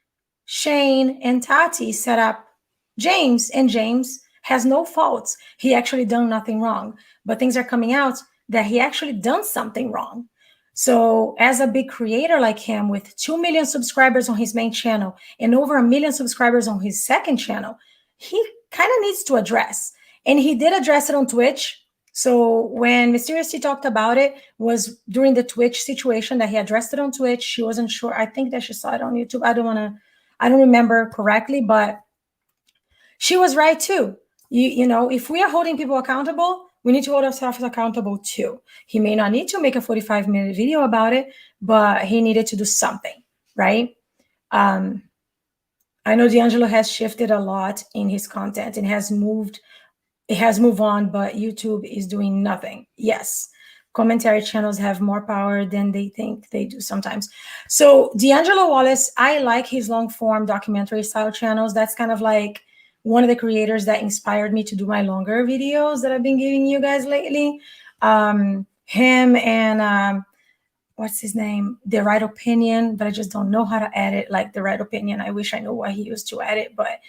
Shane, and Tati set up James, and James has no faults. He actually done nothing wrong. But things are coming out that he actually done something wrong. So as a big creator like him with 2 million subscribers on his main channel and over 1 million subscribers on his second channel, he kind of needs to address. And he did address it on Twitch. So when Mysterious T talked about it was during the Twitch situation that he addressed it on Twitch. She wasn't sure. I think that she saw it on YouTube. I don't remember correctly, but she was right too. You know, if we are holding people accountable, we need to hold ourselves accountable too. He may not need to make a 45-minute video about it, but he needed to do something, right? I know D'Angelo has shifted a lot in his content and it has moved on, but YouTube is doing nothing. Yes, commentary channels have more power than they think they do sometimes. So D'Angelo Wallace, I like his long form documentary style channels. That's kind of like one of the creators that inspired me to do my longer videos that I've been giving you guys lately. Him and what's his name? The Right Opinion, but I just don't know how to edit like The Right Opinion. I wish I knew what he used to edit, but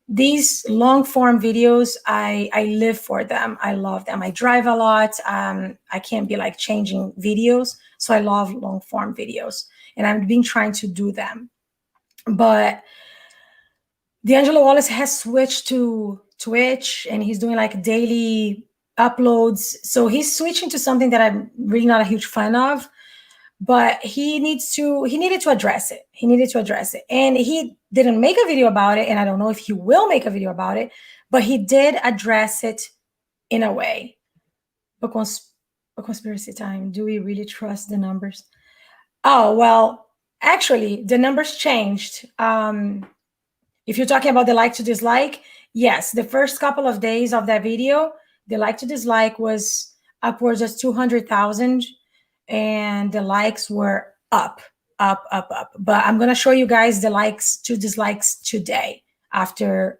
these long form videos, I live for them. I love them. I drive a lot. I can't be like changing videos. So I love long form videos and I've been trying to do them. But D'Angelo Wallace has switched to Twitch and he's doing like daily uploads. So he's switching to something that I'm really not a huge fan of, but he needed to address it. He needed to address it. And he didn't make a video about it. And I don't know if he will make a video about it, but he did address it in a way. But conspiracy time, do we really trust the numbers? Oh, well, actually the numbers changed. If you're talking about the like to dislike, yes, the first couple of days of that video, the like to dislike was upwards of 200,000 and the likes were up. But I'm going to show you guys the likes to dislikes today after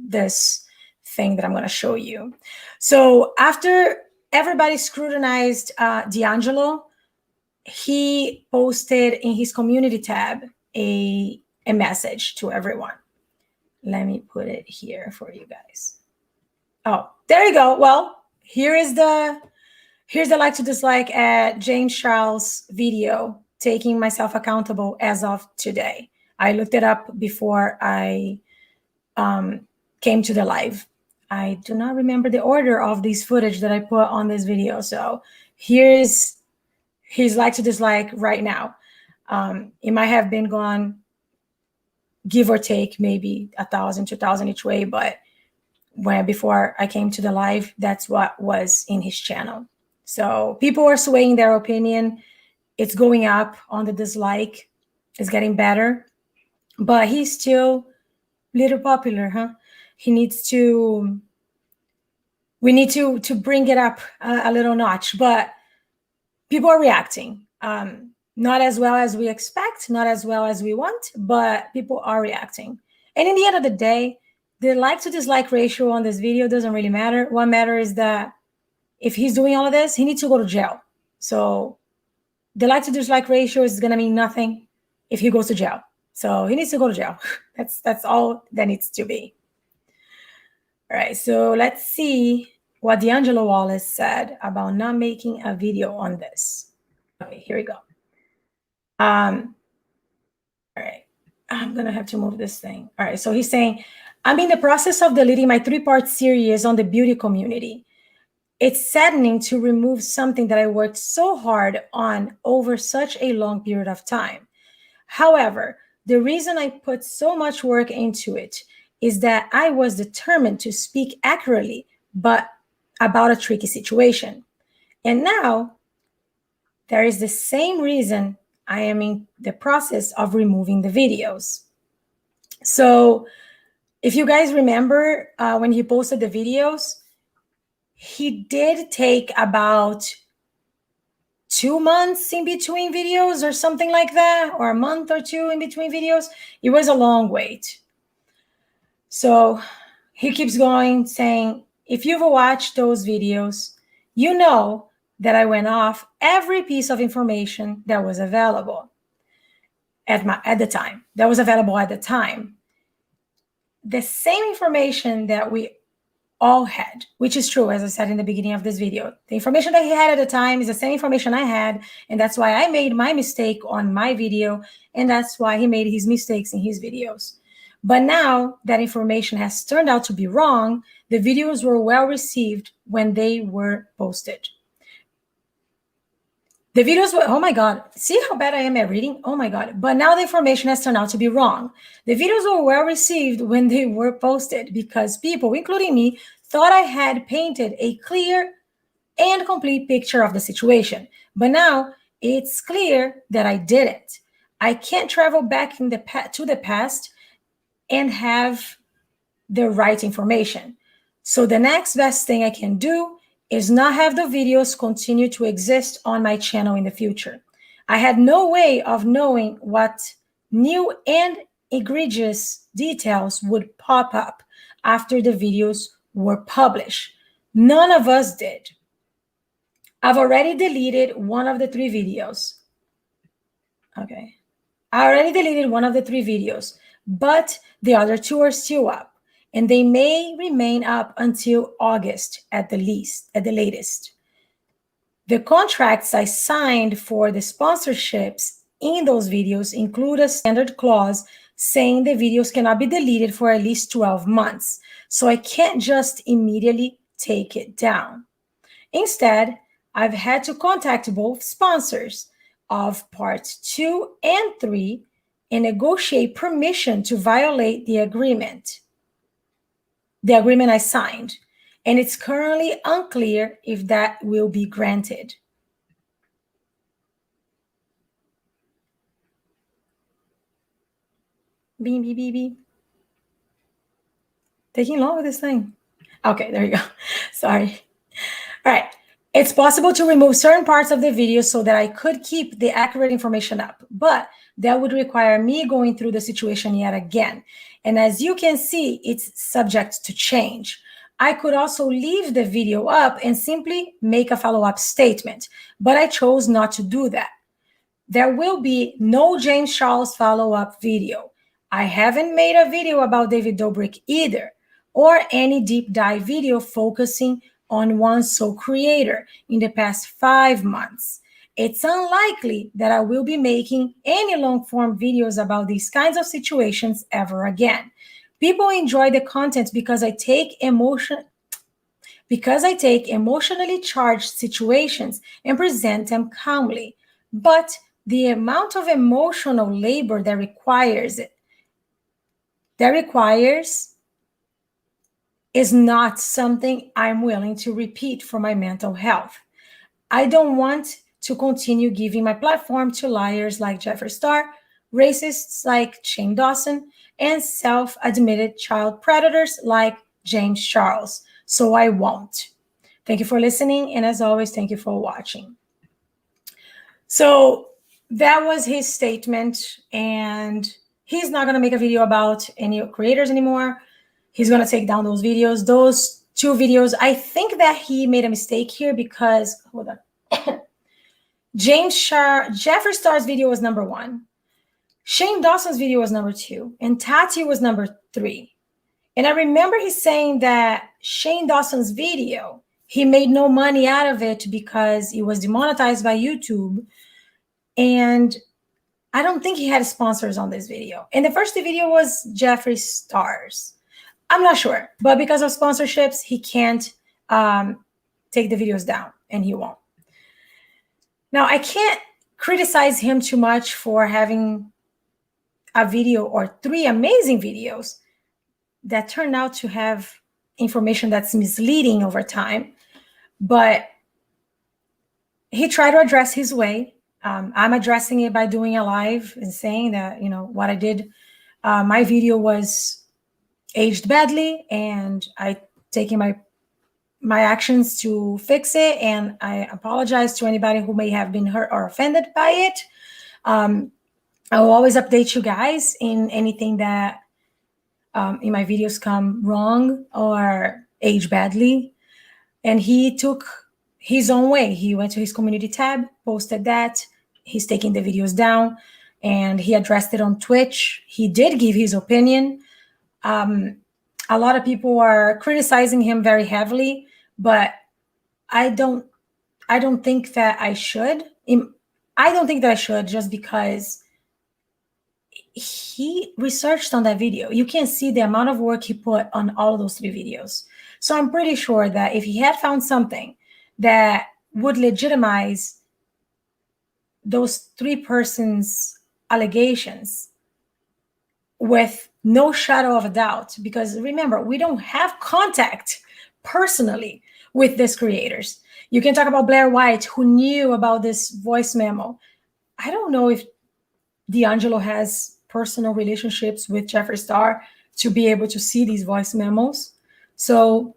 this thing that I'm going to show you. So after everybody scrutinized D'Angelo, he posted in his community tab a message to everyone. Let me put it here for you guys. Oh, there you go. Well, here's the like to dislike at James Charles' video, taking myself accountable as of today. I looked it up before I came to the live. I do not remember the order of these footage that I put on this video. So here's his like to dislike right now. It might have been gone, give or take, maybe 1,000, 2,000 each way. But before I came to the live, that's what was in his channel. So people are swaying their opinion. It's going up on the dislike. It's getting better. But he's still little popular, huh? He needs to, we need to bring it up a little notch. But people are reacting. Not as well as we expect, not as well as we want, but people are reacting. And in the end of the day, the like to dislike ratio on this video doesn't really matter. What matters is that if he's doing all of this, he needs to go to jail. So the like to dislike ratio is going to mean nothing if he goes to jail. So he needs to go to jail. That's all that needs to be. All right, so let's see what D'angelo Wallace said about not making a video on this. Okay, here we go. All right, I'm gonna have to move this thing. All right, so he's saying, I'm in the process of deleting my 3-part series on the beauty community. It's saddening to remove something that I worked so hard on over such a long period of time. However, the reason I put so much work into it is that I was determined to speak accurately, but about a tricky situation. And now there is the same reason I am in the process of removing the videos. So if you guys remember when he posted the videos, he did take about 2 months in between videos or something like that, or a month or two in between videos. It was a long wait. So he keeps going saying, if you've watched those videos, you know that I went off every piece of information that was available at the time. That was available at the time. The same information that we all had, which is true, as I said in the beginning of this video. The information that he had at the time is the same information I had, and that's why I made my mistake on my video, and that's why he made his mistakes in his videos. But now that information has turned out to be wrong, the videos were well received when they were posted. The videos were, oh my God, see how bad I am at reading? Oh my God. But now the information has turned out to be wrong. The videos were well received when they were posted because people, including me, thought I had painted a clear and complete picture of the situation. But now it's clear that I didn't. I can't travel back to the past and have the right information. So the next best thing I can do is not have the videos continue to exist on my channel in the future. I had no way of knowing what new and egregious details would pop up after the videos were published. None of us did. I've already deleted one of the 3 videos. Okay. I already deleted one of the 3 videos, but the other 2 are still up. And they may remain up until August at the latest. The contracts I signed for the sponsorships in those videos include a standard clause saying the videos cannot be deleted for at least 12 months. So I can't just immediately take it down. Instead, I've had to contact both sponsors of parts 2 and 3 and negotiate permission to violate the agreement I signed, and it's currently unclear if that will be granted. Beep, beep, beep, beep. Taking long with this thing. Okay, there you go. Sorry. All right. It's possible to remove certain parts of the video so that I could keep the accurate information up, but that would require me going through the situation yet again. And as you can see, it's subject to change. I could also leave the video up and simply make a follow-up statement, but I chose not to do that. There will be no James Charles follow-up video. I haven't made a video about David Dobrik either, or any deep dive video focusing on one sole creator in the past 5 months. It's unlikely that I will be making any long-form videos about these kinds of situations ever again. People enjoy the content because I take emotionally charged situations and present them calmly. But the amount of emotional labor that requires is not something I'm willing to repeat for my mental health. I don't want to continue giving my platform to liars like Jeffree Star, racists like Shane Dawson, and self-admitted child predators like James Charles. So I won't. Thank you for listening, and as always, thank you for watching. So that was his statement, and he's not going to make a video about any creators anymore. He's going to take down those videos. Those 2 videos, I think that he made a mistake here because, hold on. Jeffree Star's video was number 1. Shane Dawson's video was number 2. And SATIRE was number 3. And I remember he saying that Shane Dawson's video, he made no money out of it because it was demonetized by YouTube. And I don't think he had sponsors on this video. And the first video was Jeffree Star's. I'm not sure. But because of sponsorships, he can't take the videos down. And he won't. Now, I can't criticize him too much for having a video or 3 amazing videos that turn out to have information that's misleading over time. But he tried to address his way. I'm addressing it by doing a live and saying that, you know, what I did, my video was aged badly, and I taking my actions to fix it, and I apologize to anybody who may have been hurt or offended by it. I will always update you guys in anything that in my videos come wrong or age badly. And he took his own way. He went to his community tab, posted that. He's taking the videos down, and he addressed it on Twitch. He did give his opinion. A lot of people are criticizing him very heavily, but I don't think that I should. I don't think that I should, just because he researched on that video. You can see the amount of work he put on all of those 3 videos. So I'm pretty sure that if he had found something that would legitimize those 3 persons' allegations with no shadow of a doubt, because remember, we don't have contact personally with these creators. You can talk about Blair White, who knew about this voice memo. I don't know if D'Angelo has personal relationships with Jeffree Star to be able to see these voice memos. So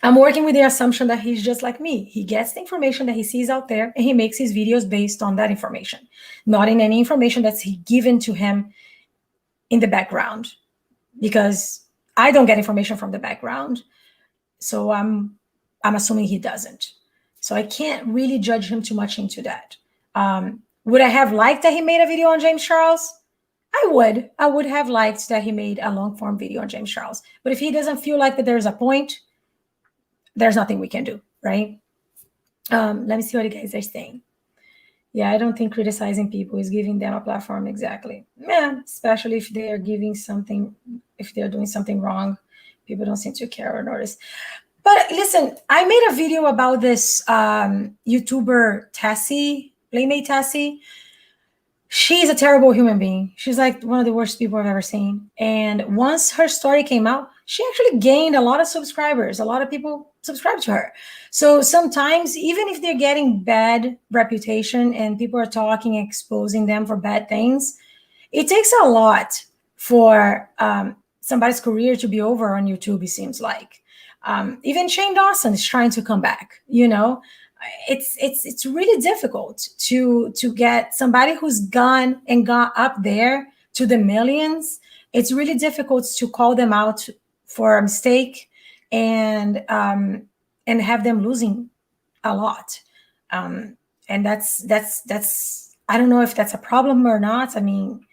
I'm working with the assumption that he's just like me. He gets the information that he sees out there, and he makes his videos based on that information, not in any information that's given to him in the background, because I don't get information from the background. So I'm assuming he doesn't. So I can't really judge him too much into that. Would I have liked that he made a video on James Charles? I would. I would have liked that he made a long form video on James Charles. But if he doesn't feel like that there's a point, there's nothing we can do, right? Let me see what you guys are saying. Yeah, I don't think criticizing people is giving them a platform exactly. Yeah, especially if they are giving something, if they're doing something wrong, people don't seem to care or notice. But listen, I made a video about this YouTuber Tessie, Playmate Tessie. She's a terrible human being. She's like one of the worst people I've ever seen. And once her story came out, she actually gained a lot of subscribers. A lot of people subscribe to her. So sometimes, even if they're getting bad reputation and people are talking, exposing them for bad things, it takes a lot for somebody's career to be over on YouTube, it seems like. Even Shane Dawson is trying to come back, you know. It's really difficult to get somebody who's gone and got up there to the millions. It's really difficult to call them out for a mistake and have them losing a lot. And that's I don't know if that's a problem or not. I mean,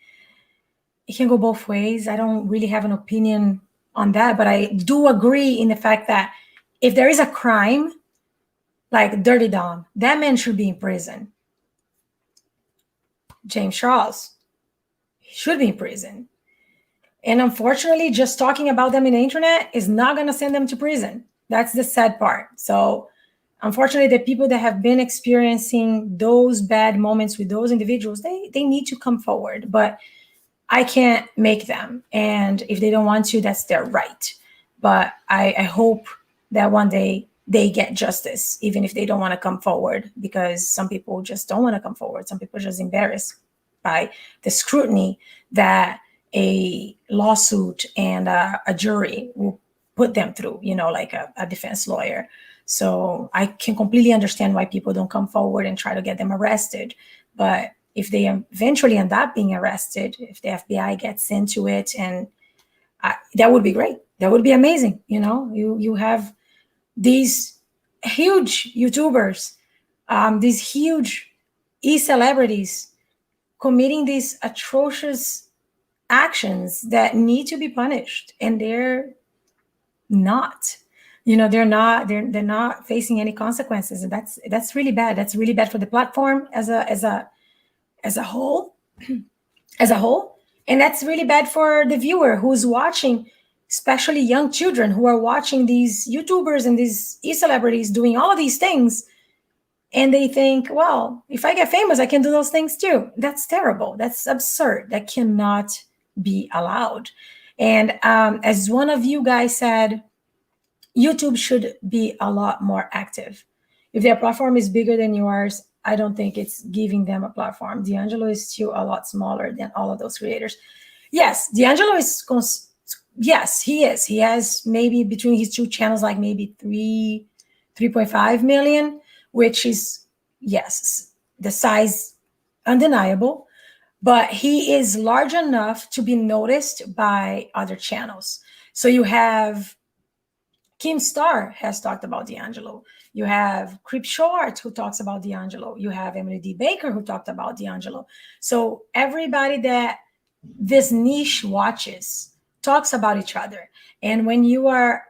it can go both ways. I don't really have an opinion on that, but I do agree in the fact that if there is a crime like Dirty Dom, that man should be in prison. James Charles, he should be in prison. And unfortunately, just talking about them in the internet is not going to send them to prison. That's the sad part. So unfortunately, the people that have been experiencing those bad moments with those individuals, they need to come forward. But I can't make them. And if they don't want to, that's their right. But I hope that one day they get justice, even if they don't want to come forward, because some people just don't want to come forward. Some people are just embarrassed by the scrutiny that a lawsuit and a jury will put them through, like a defense lawyer. So I can completely understand why people don't come forward and try to get them arrested. But if they eventually end up being arrested, if the FBI gets into it, and that would be great. That would be amazing. You have these huge YouTubers, these huge e-celebrities committing these atrocious actions that need to be punished, and they're not. They're not facing any consequences, and that's really bad. That's really bad for the platform as a whole, and that's really bad for the viewer who's watching, especially young children who are watching these YouTubers and these e-celebrities doing all of these things, and they think, well, if I get famous, I can do those things too. That's terrible. That's absurd. That cannot be allowed. And as one of you guys said, YouTube should be a lot more active. If their platform is bigger than yours, I don't think it's giving them a platform. D'Angelo is still a lot smaller than all of those creators. Yes, D'Angelo is, yes, he is. He has maybe between his two channels, like maybe 3.5 million, which is, yes, the size undeniable, but he is large enough to be noticed by other channels. So you have Kim Starr has talked about D'Angelo. You have Crip Short, who talks about D'Angelo. You have Emily D. Baker, who talked about D'Angelo. So everybody that this niche watches talks about each other. And when you are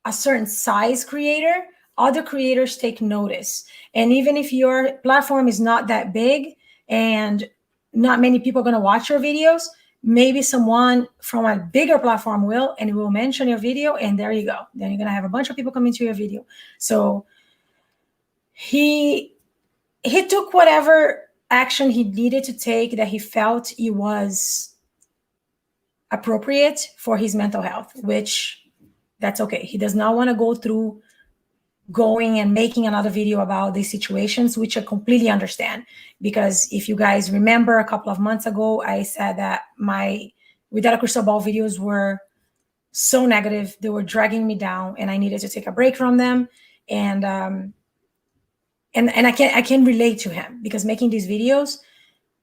a certain size creator, other creators take notice. And even if your platform is not that big and not many people are going to watch your videos, maybe someone from a bigger platform will, and will mention your video, and there you go. Then you're going to have a bunch of people coming to your video. So he took whatever action he needed to take that he felt it was appropriate for his mental health, which that's okay. He does not want to go through going and making another video about these situations, which I completely understand. Because if you guys remember, a couple of months ago, I said that my Without a Crystal Ball videos were so negative, they were dragging me down, and I needed to take a break from them. And I can relate to him, because making these videos,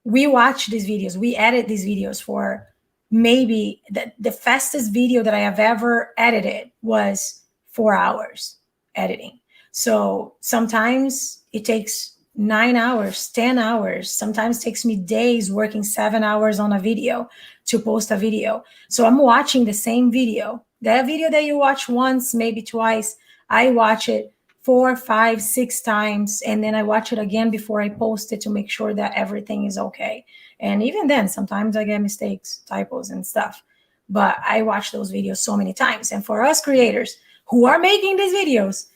we watch these videos, we edit these videos for maybe the fastest video that I have ever edited was 4 hours editing. So sometimes it takes 9 hours, 10 hours, sometimes it takes me days working 7 hours on a video to post a video. So I'm watching the same video. That video that you watch once, maybe twice, I watch it 4, 5, 6 times, and then I watch it again before I post it to make sure that everything is okay. And even then, sometimes I get mistakes, typos and stuff, but I watch those videos so many times. And for us creators who are making these videos,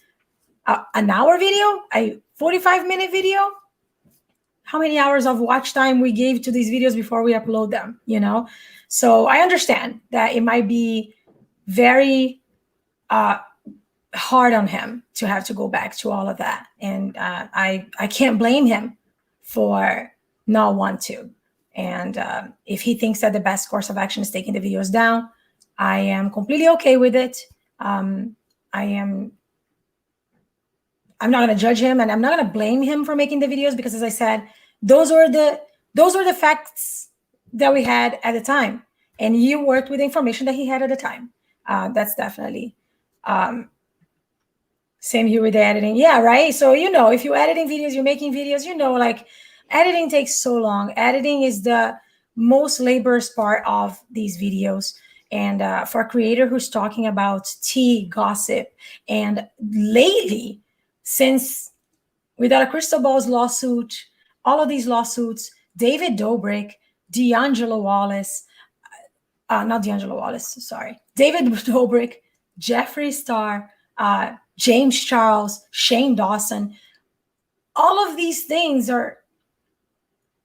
an hour video, a 45-minute video, how many hours of watch time we gave to these videos before we upload them, So I understand that it might be very hard on him to have to go back to all of that. And I can't blame him for not want to. And if he thinks that the best course of action is taking the videos down, I am completely okay with it. I'm not going to judge him, and I'm not going to blame him for making the videos, because, as I said, those were the facts that we had at the time, and you worked with the information that he had at the time. That's definitely same here with the editing. Yeah, right. So if you're editing videos, you're making videos. Like editing takes so long. Editing is the most laborious part of these videos. And for a creator who's talking about tea, gossip, and lately, since Without a Crystal Ball's lawsuit, all of these lawsuits, David Dobrik, D'Angelo Wallace, not D'Angelo Wallace, sorry, David Dobrik, Jeffree Star, James Charles, Shane Dawson, all of these things are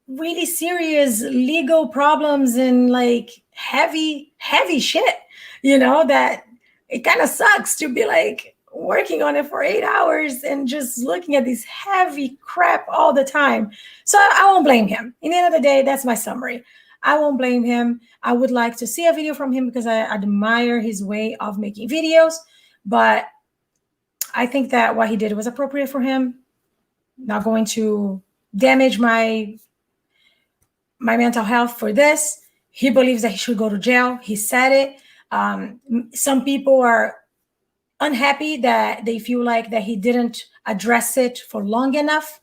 really serious legal problems and like heavy shit, that it kind of sucks to be like, working on it for 8 hours and just looking at this heavy crap all the time. So I won't blame him. In the end of the day, that's my summary. I won't blame him. I would like to see a video from him because I admire his way of making videos, but I think that what he did was appropriate for him. Not going to damage my mental health for this. He believes that he should go to jail. He said it. Some people are unhappy that they feel like that he didn't address it for long enough.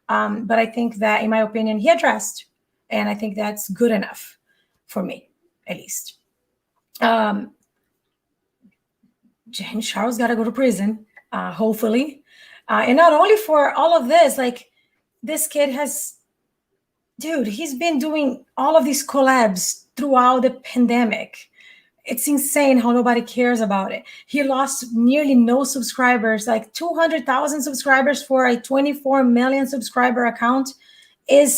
But I think that, in my opinion, he addressed, and I think that's good enough for me, at least. James Charles got to go to prison, hopefully. And not only for all of this, like, this kid he's been doing all of these collabs throughout the pandemic. It's insane how nobody cares about it. He lost nearly no subscribers, like 200,000 subscribers for a 24 million subscriber account. It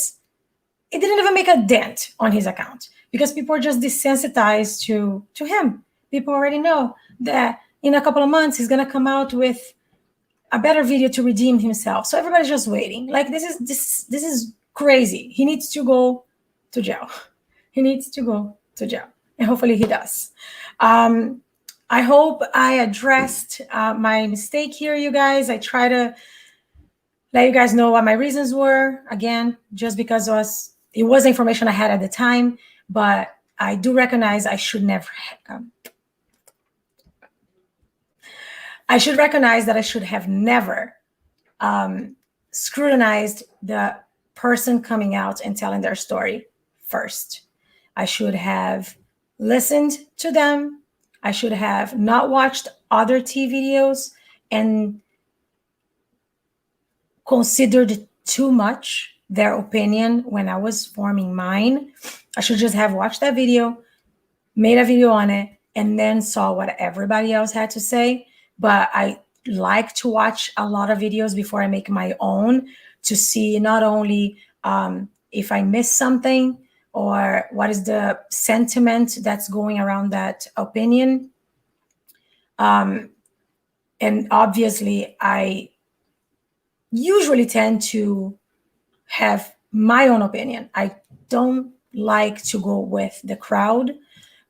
didn't even make a dent on his account because people are just desensitized to him. People already know that in a couple of months, he's going to come out with a better video to redeem himself. So everybody's just waiting. Like, this is crazy. He needs to go to jail. He needs to go to jail. And hopefully he does. I hope I addressed my mistake here, you guys. I try to let you guys know what my reasons were. Again, just because it was information I had at the time, but I do recognize I should never. I should recognize that I should have never scrutinized the person coming out and telling their story first. I should have listened to them. I should have not watched other tea videos and considered too much their opinion when I was forming mine. I should just have watched that video, made a video on it, and then saw what everybody else had to say. But I like to watch a lot of videos before I make my own to see not only if I miss something or what is the sentiment that's going around that opinion. And obviously, I usually tend to have my own opinion. I don't like to go with the crowd,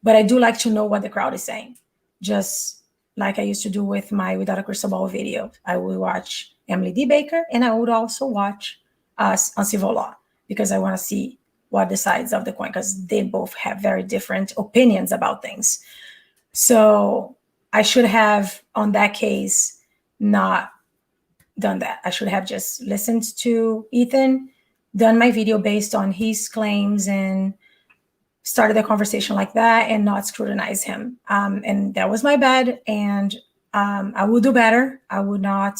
but I do like to know what the crowd is saying. Just like I used to do with my Without a Crystal Ball video. I would watch Emily D. Baker, and I would also watch us on civil law because I want to see what the sides of the coin, because they both have very different opinions about things. So I should have, on that case, not done that. I should have just listened to Ethan, done my video based on his claims, and started the conversation like that and not scrutinize him. And that was my bad. And I will do better. I would not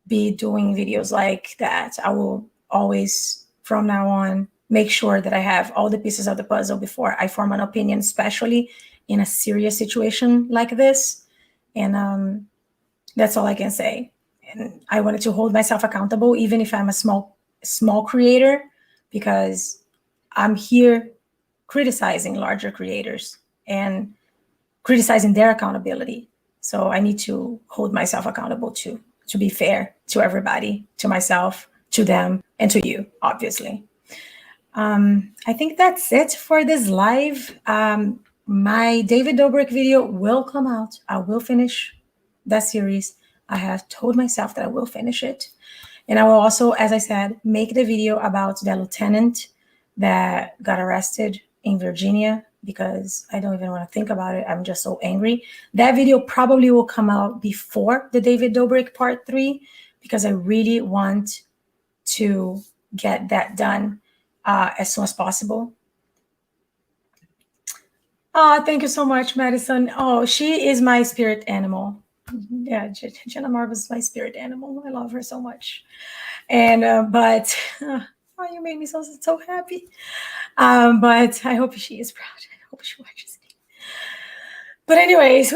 be doing videos like that. I will always, from now on, make sure that I have all the pieces of the puzzle before I form an opinion, especially in a serious situation like this. And that's all I can say. And I wanted to hold myself accountable, even if I'm a small creator, because I'm here criticizing larger creators and criticizing their accountability. So I need to hold myself accountable to be fair to everybody, to myself, to them, and to you, obviously. I think that's it for this live. My David Dobrik video will come out. I will finish that series. I have told myself that I will finish it. And I will also, as I said, make the video about the lieutenant that got arrested in Virginia, because I don't even want to think about it. I'm just so angry. That video probably will come out before the David Dobrik part 3, because I really want to get that done as soon as possible. Oh, thank you so much, Madison. Oh, she is my spirit animal. Yeah, Jenna Marbles is my spirit animal. I love her so much. And but oh, you made me so happy. But I hope she is proud. I hope she watches it. But anyways,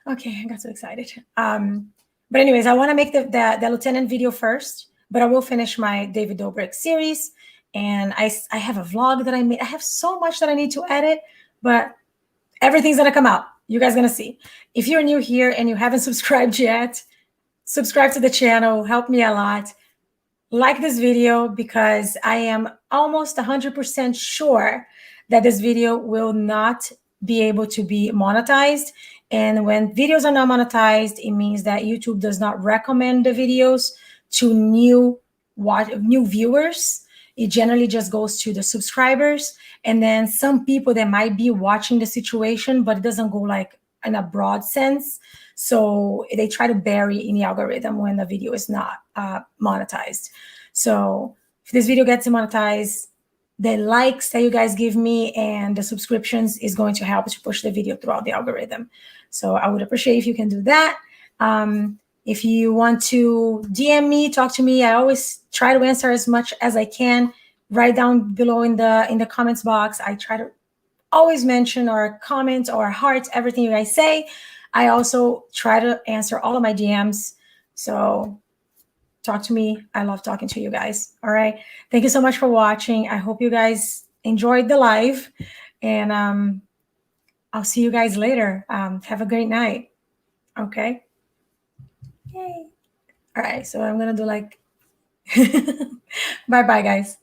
okay, I got so excited. But anyways, I want to make the lieutenant video first, but I will finish my David Dobrik series. And I have a vlog that I made. I have so much that I need to edit, but everything's gonna come out. you guys gonna see. If you're new here and you haven't subscribed yet, subscribe to the channel, help me a lot. Like this video, because I am almost 100% sure that this video will not be able to be monetized. And when videos are not monetized, it means that YouTube does not recommend the videos to new viewers. It generally just goes to the subscribers, and then some people that might be watching the situation, but it doesn't go like in a broad sense. So they try to bury in the algorithm when the video is not monetized. So if this video gets monetized, the likes that you guys give me and the subscriptions is going to help to push the video throughout the algorithm. So I would appreciate if you can do that. If you want to DM me, talk to me, I always try to answer as much as I can. Right down below in the comments box, I try to always mention or comment or heart everything you guys say. I also try to answer all of my DMs. So talk to me. I love talking to you guys. All right. Thank you so much for watching. I hope you guys enjoyed the live, and I'll see you guys later. Have a great night. Okay. Yay. All right. So I'm going to do like, bye-bye, guys.